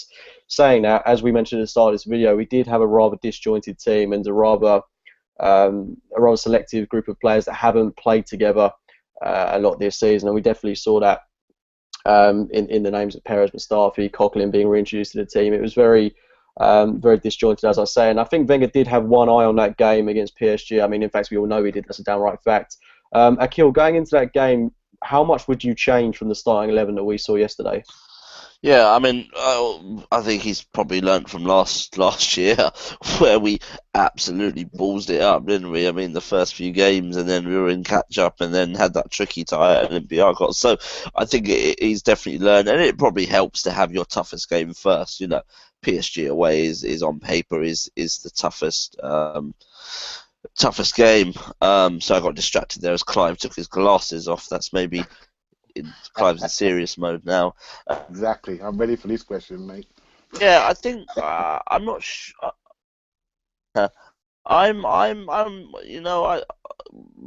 saying that, as we mentioned at the start of this video, we did have a rather disjointed team and a rather selective group of players that haven't played together a lot this season, and we definitely saw that in the names of Perez, Mustafi, Coquelin being reintroduced to the team. It was very disjointed, as I say, and I think Wenger did have one eye on that game against PSG. I mean, in fact, we all know he did. That's a downright fact. Akhil, going into that game, how much would you change from the starting 11 that we saw yesterday? Yeah, I mean, I think he's probably learnt from last year, where we absolutely ballsed it up, didn't we? I mean, the first few games, and then we were in catch-up, and then had that tricky tie at Olympiacos. So I think he's definitely learned, and it probably helps to have your toughest game first. You know, PSG away is on paper is the toughest game. So I got distracted there as Clive took his glasses off. That's maybe Clive's in serious mode now. Exactly. I'm ready for this question, mate. Yeah, I think I'm not sure.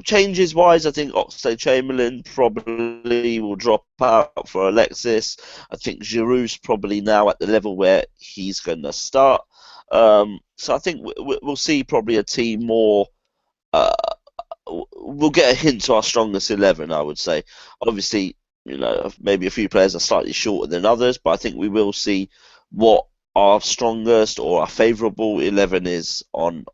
Changes wise, I think Oxlade-Chamberlain probably will drop out for Alexis. I think Giroud's probably now at the level where he's going to start. So I think we'll see probably a team more. We'll get a hint to our strongest 11, I would say. Obviously, maybe a few players are slightly shorter than others, but I think we will see what our strongest or our favourable 11 is on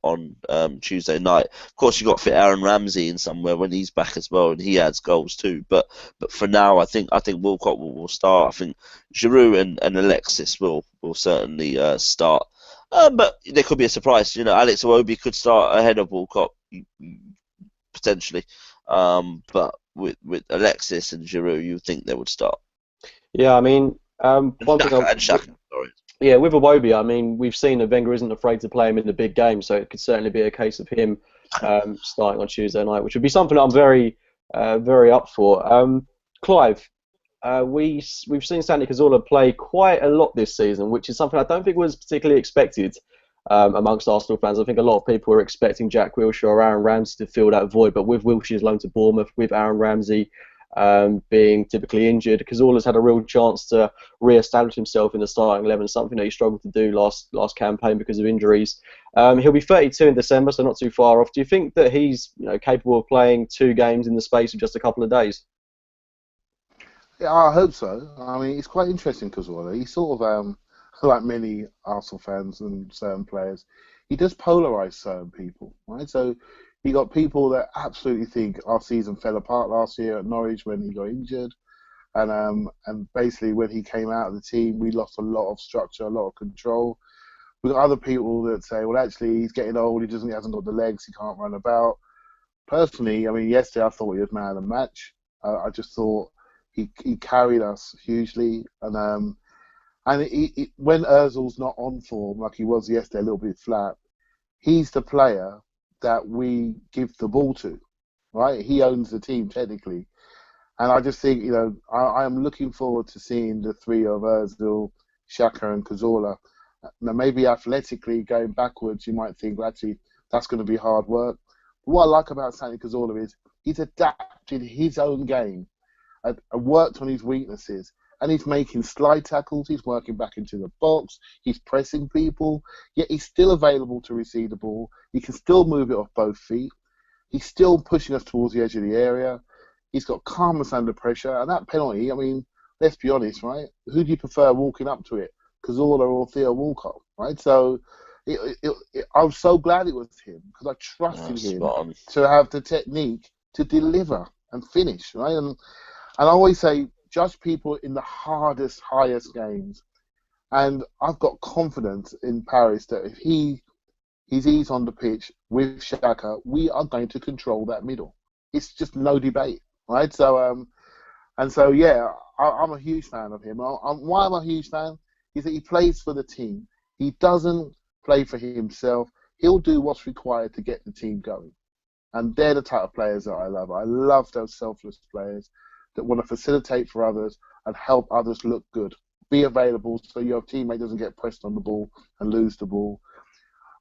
Tuesday night. Of course, you've got to fit Aaron Ramsey in somewhere when he's back as well, and he adds goals too. But for now, I think Walcott will start. I think Giroud and Alexis will certainly start. But there could be a surprise. Alex Iwobi could start ahead of Walcott potentially. But with Alexis and Giroud, you think they would start. Yeah, I mean, one thing. Xhaka, sorry. Yeah, with Iwobi, I mean, we've seen that Wenger isn't afraid to play him in the big game, so it could certainly be a case of him starting on Tuesday night, which would be something I'm very up for. Clive, we've seen Santi Cazorla play quite a lot this season, which is something I don't think was particularly expected amongst Arsenal fans. I think a lot of people were expecting Jack Wilshere or Aaron Ramsey to fill that void, but with Wilshere's loan to Bournemouth, with Aaron Ramsey being typically injured, Cazorla's had a real chance to re-establish himself in the starting 11, something that he struggled to do last campaign because of injuries. He'll be 32 in December, so not too far off. Do you think that he's capable of playing 2 games in the space of just a couple of days? Yeah, I hope so. I mean, it's quite interesting, Cazorla. He's sort of, like many Arsenal fans and certain players, he does polarise certain people, right? So you got people that absolutely think our season fell apart last year at Norwich when he got injured, and basically when he came out of the team, we lost a lot of structure, a lot of control. We've got other people that say, well, actually, he's getting old, he hasn't got the legs, he can't run about. Personally, I mean, yesterday I thought he was man of the match. I just thought he carried us hugely, and when Ozil's not on form, like he was yesterday, a little bit flat, he's the player that we give the ball to, right? He owns the team technically. And I just think, I am looking forward to seeing the three of Ozil, Xhaka and Cazorla. Now, maybe athletically going backwards, you might think, well, actually, that's going to be hard work. But what I like about Santi Cazorla is he's adapted his own game and worked on his weaknesses. And he's making slide tackles, he's working back into the box, he's pressing people, yet he's still available to receive the ball. He can still move it off both feet. He's still pushing us towards the edge of the area. He's got calmness under pressure. And that penalty, I mean, let's be honest, right? Who do you prefer walking up to it? Cazorla or Theo Walcott, right? So I'm so glad it was him because I trusted him to have the technique to deliver and finish, right? And I always say, judge people in the hardest, highest games. And I've got confidence in Paris that if he's on the pitch with Xhaka, we are going to control that middle. It's just no debate, right? So, yeah, I'm a huge fan of him. Why I'm a huge fan is that he plays for the team. He doesn't play for himself. He'll do what's required to get the team going. And they're the type of players that I love. I love those selfless players that want to facilitate for others and help others look good. Be available so your teammate doesn't get pressed on the ball and lose the ball.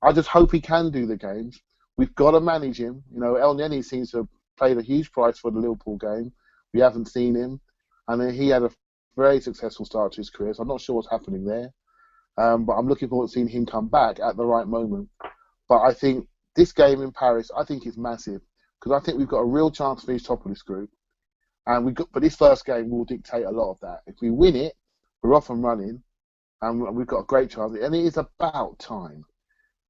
I just hope he can do the games. We've got to manage him. You know, El Neni seems to have paid a huge price for the Liverpool game. We haven't seen him. And then he had a very successful start to his career, so I'm not sure what's happening there. But I'm looking forward to seeing him come back at the right moment. But I think this game in Paris, I think is massive because I think we've got a real chance to finish top of this group. But this first game will dictate a lot of that. If we win it, we're off and running, and we've got a great chance. And it is about time.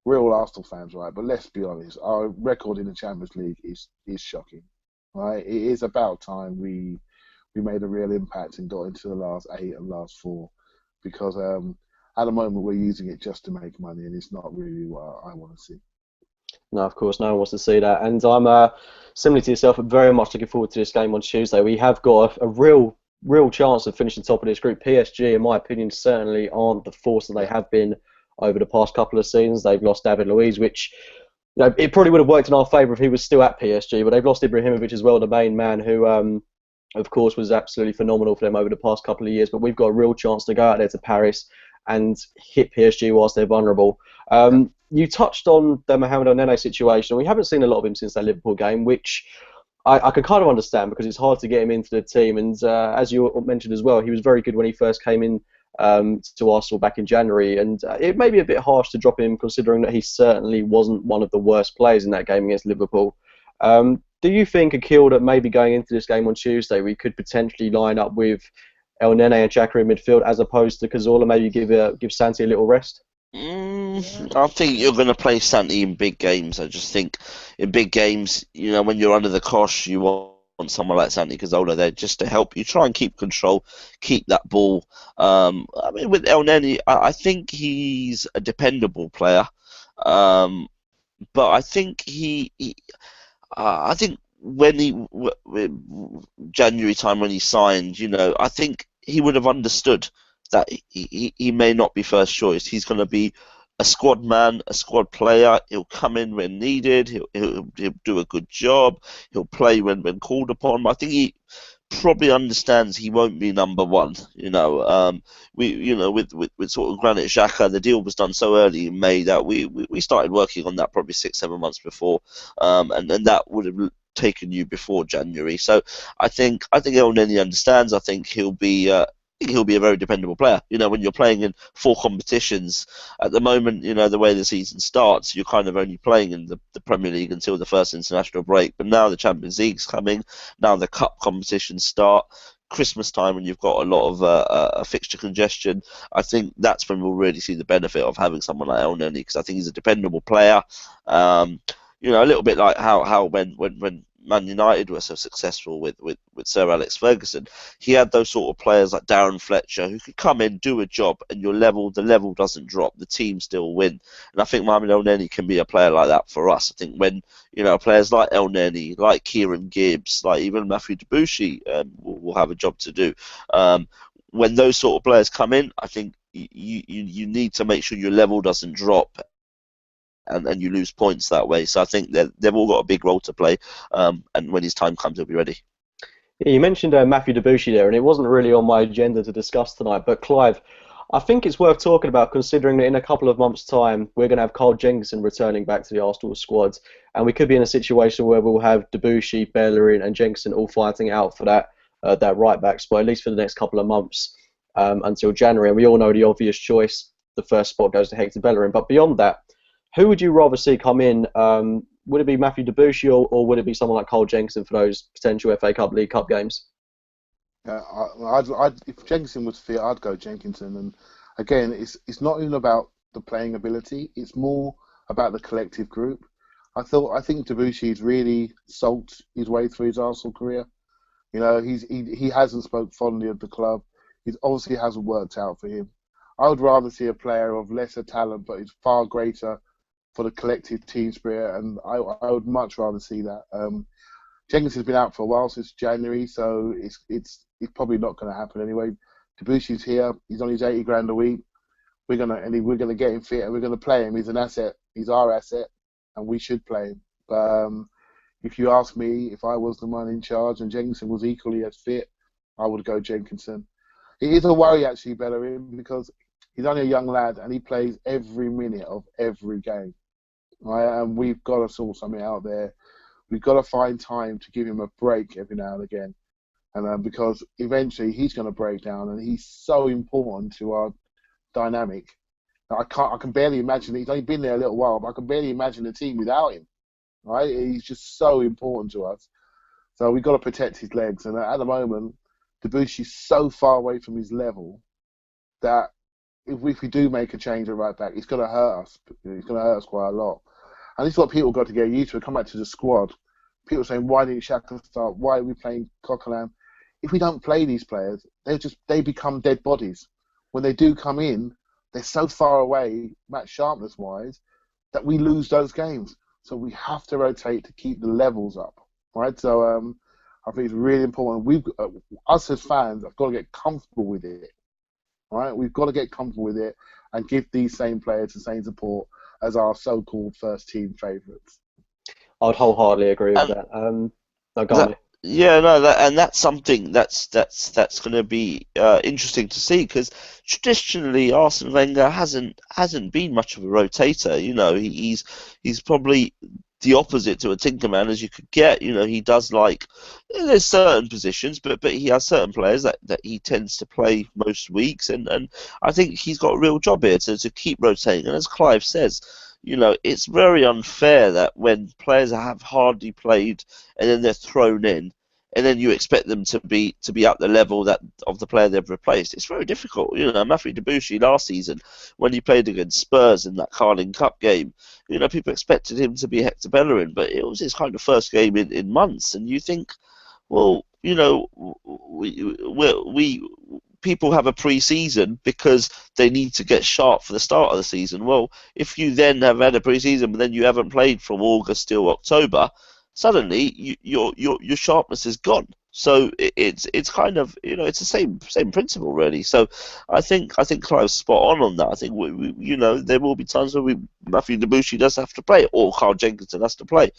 We're all Arsenal fans, right? But let's be honest, our record in the Champions League is shocking, right? It is about time we made a real impact and got into the last 8 and last 4, because at the moment we're using it just to make money, and it's not really what I want to see. No, of course, no one wants to see that. And I'm similar to yourself, very much looking forward to this game on Tuesday. We have got a real chance of finishing top of this group. PSG, in my opinion, certainly aren't the force that they have been over the past couple of seasons. They've lost David Luiz, which, you know, it probably would have worked in our favour if he was still at PSG, but they've lost Ibrahimovic as well, the main man, who, of course, was absolutely phenomenal for them over the past couple of years. But we've got a real chance to go out there to Paris and hit PSG whilst they're vulnerable. You touched on the Mohamed El Nene situation. We haven't seen a lot of him since that Liverpool game, which I can kind of understand because it's hard to get him into the team. And as you mentioned as well, he was very good when he first came in to Arsenal back in January. And it may be a bit harsh to drop him considering that he certainly wasn't one of the worst players in that game against Liverpool. Do you think, Akhil, that maybe going into this game on Tuesday we could potentially line up with El Nene and Xhaka in midfield as opposed to Cazorla, maybe give Santi a little rest? I think you're going to play Santi in big games. I just think in big games, you know, when you're under the cosh, you want someone like Santi Cazorla there just to help you try and keep control, keep that ball. I mean, with El Neni, I think he's a dependable player, but I think I think when January time when he signed, you know, I think he would have understood that he may not be first choice. He's going to be a squad man, a squad player. He'll come in when needed. He'll do a good job. He'll play when called upon. I think he probably understands he won't be number one. With sort of Granit Xhaka, the deal was done so early in May that we started working on that probably 6-7 months before, and that would have taken you before January. So I think El Neni understands. I think he'll be a very dependable player. You know, when you're playing in 4 competitions at the moment, you know, the way the season starts, you're kind of only playing in the Premier League until the first international break. But now the Champions League's coming, now the cup competitions start, Christmas time when you've got a lot of fixture congestion. I think that's when we'll really see the benefit of having someone like El Neni, because I think he's a dependable player. You know, a little bit like how when Man United were so successful with Sir Alex Ferguson, he had those sort of players like Darren Fletcher who could come in, do a job, and the level doesn't drop, the team still win. And I think Mohamed El Neni can be a player like that for us. I think when, you know, players like El Neni, like Kieran Gibbs, like even Matthew Debussy will have a job to do. When those sort of players come in, I think you need to make sure your level doesn't drop, and you lose points that way. So I think that they've all got a big role to play, and when his time comes, he'll be ready. Yeah, you mentioned Matthew Debussy there, and it wasn't really on my agenda to discuss tonight, but Clive, I think it's worth talking about considering that in a couple of months' time we're going to have Carl Jenkinson returning back to the Arsenal squad, and we could be in a situation where we'll have Debuchy, Bellerin, and Jenkinson all fighting out for that right back spot at least for the next couple of months until January. And we all know the obvious choice: the first spot goes to Hector Bellerin. But beyond that, who would you rather see come in? Would it be Matthew Debuchy or would it be someone like Carl Jenkinson for those potential FA Cup, League Cup games? If Jenkinson was fit, I'd go Jenkinson. And again, it's not even about the playing ability; it's more about the collective group. I think Debuchy's really sulked his way through his Arsenal career. You know, he hasn't spoke fondly of the club. It obviously hasn't worked out for him. I would rather see a player of lesser talent, but is far greater for the collective team spirit, and I would much rather see that. Jenkins has been out for a while, since January, so it's probably not going to happen anyway. Debuchy's here. He's on his 80 grand a week. We're gonna get him fit and we're gonna play him. He's an asset. He's our asset, and we should play him. But if you ask me, if I was the man in charge and Jenkinson was equally as fit, I would go Jenkinson. It is a worry actually, Bellerin, because he's only a young lad and he plays every minute of every game. Right? And we've got to sort something out there. We've got to find time to give him a break every now and again. And because eventually he's going to break down, and he's so important to our dynamic. I can barely imagine. He's only been there a little while, but I can barely imagine the team without him. Right? He's just so important to us. So we've got to protect his legs. And at the moment, Debuchy's so far away from his level that if we do make a change at right back, it's going to hurt us. It's going to hurt us quite a lot. And this is what people got to get used to. Come back to the squad. People saying, why didn't Xhaka start? Why are we playing Coquelin? If we don't play these players, they become dead bodies. When they do come in, they're so far away, match sharpness-wise, that we lose those games. So we have to rotate to keep the levels up, right? So I think it's really important. Us as fans have got to get comfortable with it, right? We've got to get comfortable with it and give these same players the same support as our so-called first-team favourites. I'd wholeheartedly agree with that. No, go on, mate. Yeah, no, that's something that's going to be interesting to see, because traditionally Arsene Wenger hasn't been much of a rotator. You know, he's probably the opposite to a Tinkerman as you could get. You know, he does like, there's certain positions, but he has certain players that he tends to play most weeks, and I think he's got a real job here to keep rotating. And as Clive says, you know, it's very unfair that when players have hardly played and then they're thrown in, and then you expect them to be at the level that of the player they've replaced. It's very difficult. You know, Matthew Debuchy last season, when he played against Spurs in that Carling Cup game, you know, people expected him to be Hector Bellerin, but it was his kind of first game in months, and you think, well, you know, we people have a pre-season because they need to get sharp for the start of the season. Well, if you then have had a pre-season but then you haven't played from August till October, suddenly your sharpness is gone. So it's kind of, you know, it's the same principle really. So I think Clive's spot on that. I think we you know, there will be times where Matthew Debuchy does have to play, or Carl Jenkinson has to play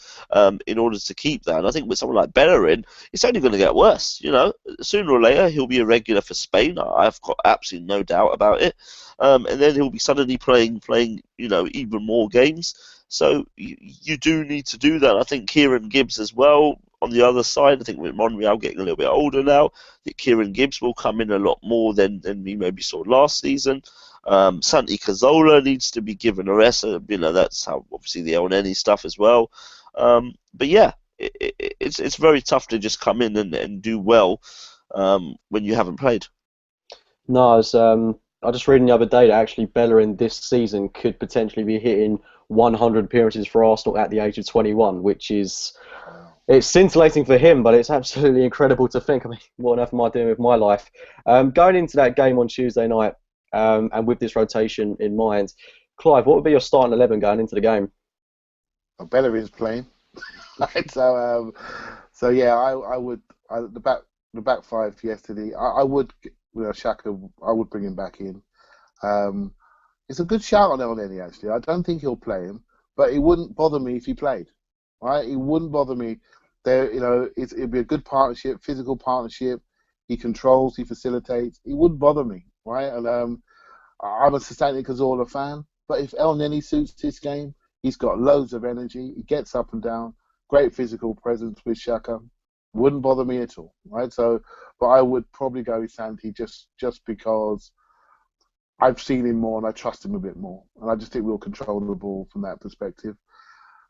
in order to keep that. And I think with someone like Bellerin, it's only going to get worse. You know, sooner or later he'll be a regular for Spain. I've got absolutely no doubt about it. And then he'll be suddenly playing you know, even more games. So you do need to do that. I think Kieran Gibbs as well on the other side. I think with Monreal getting a little bit older now, I think Kieran Gibbs will come in a lot more than we maybe saw last season. Santi Cazorla needs to be given a rest. You know, that's how obviously the El stuff as well. But yeah, it's very tough to just come in and do well when you haven't played. No, I was just reading the other day that actually Bellerin this season could potentially be hitting 100 appearances for Arsenal at the age of 21, which is, it's scintillating for him, but it's absolutely incredible to think. I mean, what on earth am I doing with my life? Going into that game on Tuesday night, and with this rotation in mind, Clive, what would be your starting 11 going into the game? Well, Bellerin's playing, right? So yeah, I would the back five yesterday. I would, you know, Xhaka, I would bring him back in. It's a good shout on Elneny, actually. I don't think he'll play him, but it wouldn't bother me if he played. Right? It wouldn't bother me. You know, it'd be a good partnership, physical partnership. He controls, he facilitates. It wouldn't bother me, right? And I'm a Santi Cazorla fan, but if El Neni suits this game, he's got loads of energy. He gets up and down, great physical presence with Shaka. Wouldn't bother me at all, right? So, but I would probably go with Santi just because I've seen him more and I trust him a bit more, and I just think we'll control the ball from that perspective.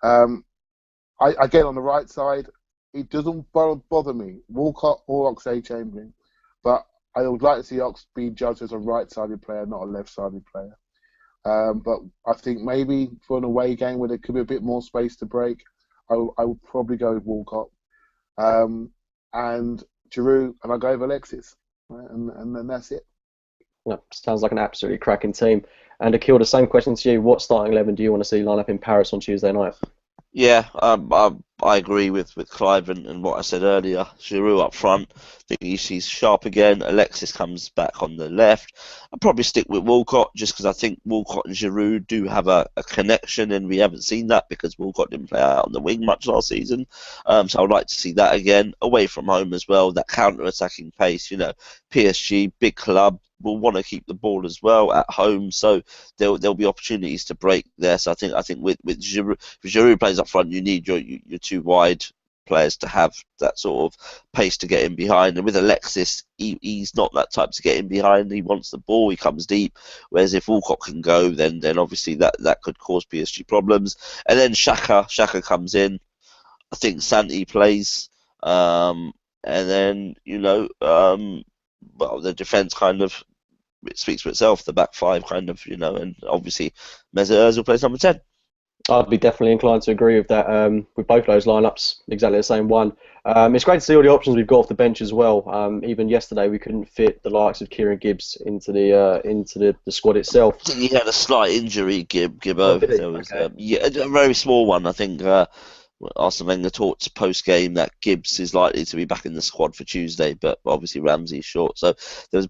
Um, I get on the right side. It doesn't bother me, Walcott or Oxlade-Chamberlain, but I would like to see Ox be judged as a right-sided player, not a left-sided player. But I think maybe for an away game where there could be a bit more space to break, I would probably go with Walcott and Giroud, and I go with Alexis, right? And then that's it. Yeah, sounds like an absolutely cracking team. And Akhil, the same question to you. What starting 11 do you want to see line up in Paris on Tuesday night? Yeah, I agree with Clive and what I said earlier. Giroud up front, I think he's sharp again. Alexis comes back on the left. I'd probably stick with Walcott just because I think Walcott and Giroud do have a connection, and we haven't seen that because Walcott didn't play out on the wing much last season. So I'd like to see that again, away from home as well. That counter-attacking pace, PSG, big club, will want to keep the ball as well at home, so there'll be opportunities to break there. So I think with Giroud, if Giroud plays up front, you need your two wide players to have that sort of pace to get in behind. And with Alexis, he's not that type to get in behind. He wants the ball, he comes deep. Whereas if Walcott can go, then obviously that could cause PSG problems. And then Shaka comes in. I think Santi plays, and then well, the defense kind of, it speaks for itself. The back five kind of, and obviously Mesut Ozil plays number 10. I'd be definitely inclined to agree with that. With both those lineups, exactly the same one. It's great to see all the options we've got off the bench as well. Even yesterday, we couldn't fit the likes of Kieran Gibbs into the squad itself. I think he had a slight injury, Gibbo. Oh, did he? There was Okay. a very small one. I think Arsene Wenger talked post game that Gibbs is likely to be back in the squad for Tuesday, but obviously Ramsey's short. So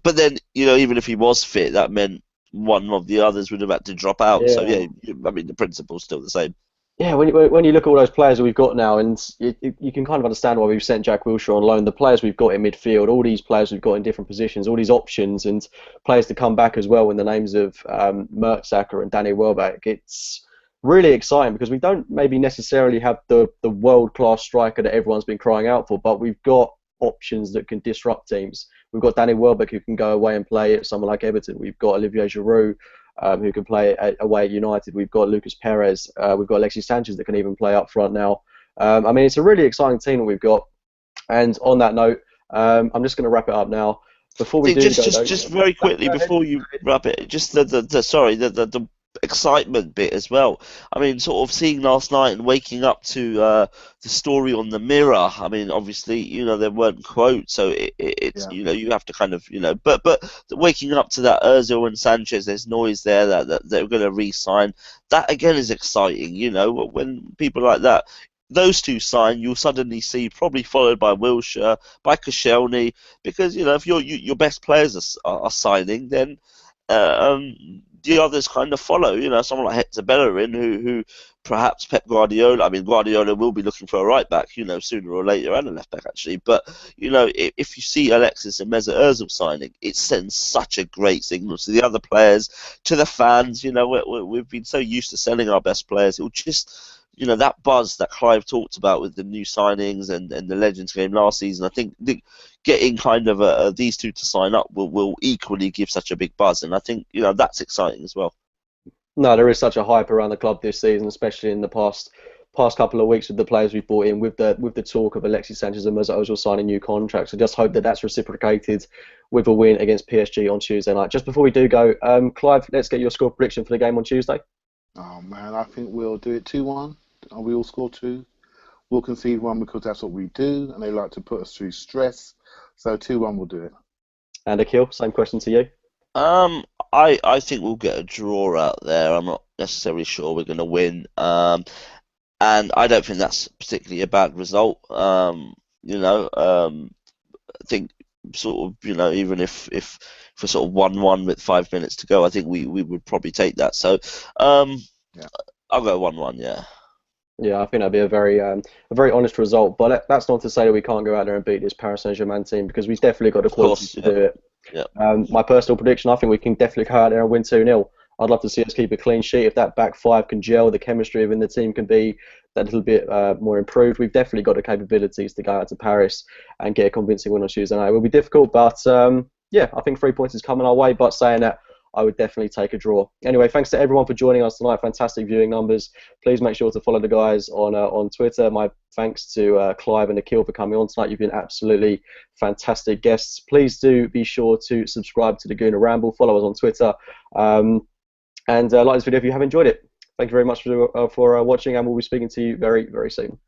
but then even if he was fit, that meant one of the others would have had to drop out. So Yeah. I mean the principle's still the same. Yeah, when you look at all those players that we've got now, and you can kind of understand why we've sent Jack Wilshere on loan. The players we've got in midfield, all these players we've got in different positions, all these options, and players to come back as well in the names of Mertesacker and Danny Welbeck. It's really exciting because we don't maybe necessarily have the world-class striker that everyone's been crying out for, but we've got options that can disrupt teams. We've got Danny Welbeck who can go away and play at someone like Everton. We've got Olivier Giroud who can play away at United. We've got Lucas Perez. We've got Alexis Sanchez that can even play up front now. I mean, it's a really exciting team that we've got. And on that note, I'm just going to wrap it up now. Before we Just very quickly before you wrap it, just the excitement bit as well. I mean, sort of seeing last night and waking up to the story on the Mirror. I mean, obviously, there weren't quotes, so it's you have to kind of but waking up to that Ozil and Sanchez, there's noise there that they're going to re-sign. That again is exciting. When people like that. Those two sign, you'll suddenly see, probably followed by Wilshere, by Koscielny, because if your best players are signing, then the others kind of follow. Someone like Hector Bellerin, who perhaps Guardiola will be looking for a right back, sooner or later, and a left back actually. But if you see Alexis and Mesut Ozil signing, it sends such a great signal to the other players, to the fans. We've been so used to selling our best players. It'll just that buzz that Clive talked about with the new signings and the Legends game last season, I think getting kind of these two to sign up will equally give such a big buzz, and I think that's exciting as well. No, there is such a hype around the club this season, especially in the past couple of weeks with the players we've brought in, with the talk of Alexis Sanchez and Mesut Ozil signing new contracts. I just hope that that's reciprocated with a win against PSG on Tuesday night. Just before we do go, Clive, let's get your score prediction for the game on Tuesday. Oh man, I think we'll do it 2-1. We all score 2. We'll concede 1 because that's what we do, and they like to put us through stress. So 2-1 will do it. And Akhil, same question to you. I think we'll get a draw out there. I'm not necessarily sure we're going to win. And I don't think that's particularly a bad result. I think sort of, even if we're sort of 1-1 with 5 minutes to go, I think we would probably take that. So Yeah. I'll go 1-1, yeah. Yeah, I think that'd be a very honest result. But that's not to say that we can't go out there and beat this Paris Saint-Germain team, because we've definitely got the quality to do it. Yeah. My personal prediction, I think we can definitely go out there and win 2-0. I'd love to see us keep a clean sheet. If that back five can gel, the chemistry within the team can be that little bit more improved. We've definitely got the capabilities to go out to Paris and get a convincing win on Tuesday night. It will be difficult, but yeah, I think 3 points is coming our way. But saying that, I would definitely take a draw. Anyway, thanks to everyone for joining us tonight. Fantastic viewing numbers. Please make sure to follow the guys on Twitter. My thanks to Clive and Akhil for coming on tonight. You've been absolutely fantastic guests. Please do be sure to subscribe to the Gooner Ramble. Follow us on Twitter. And like this video if you have enjoyed it. Thank you very much for watching, and we'll be speaking to you very, very soon.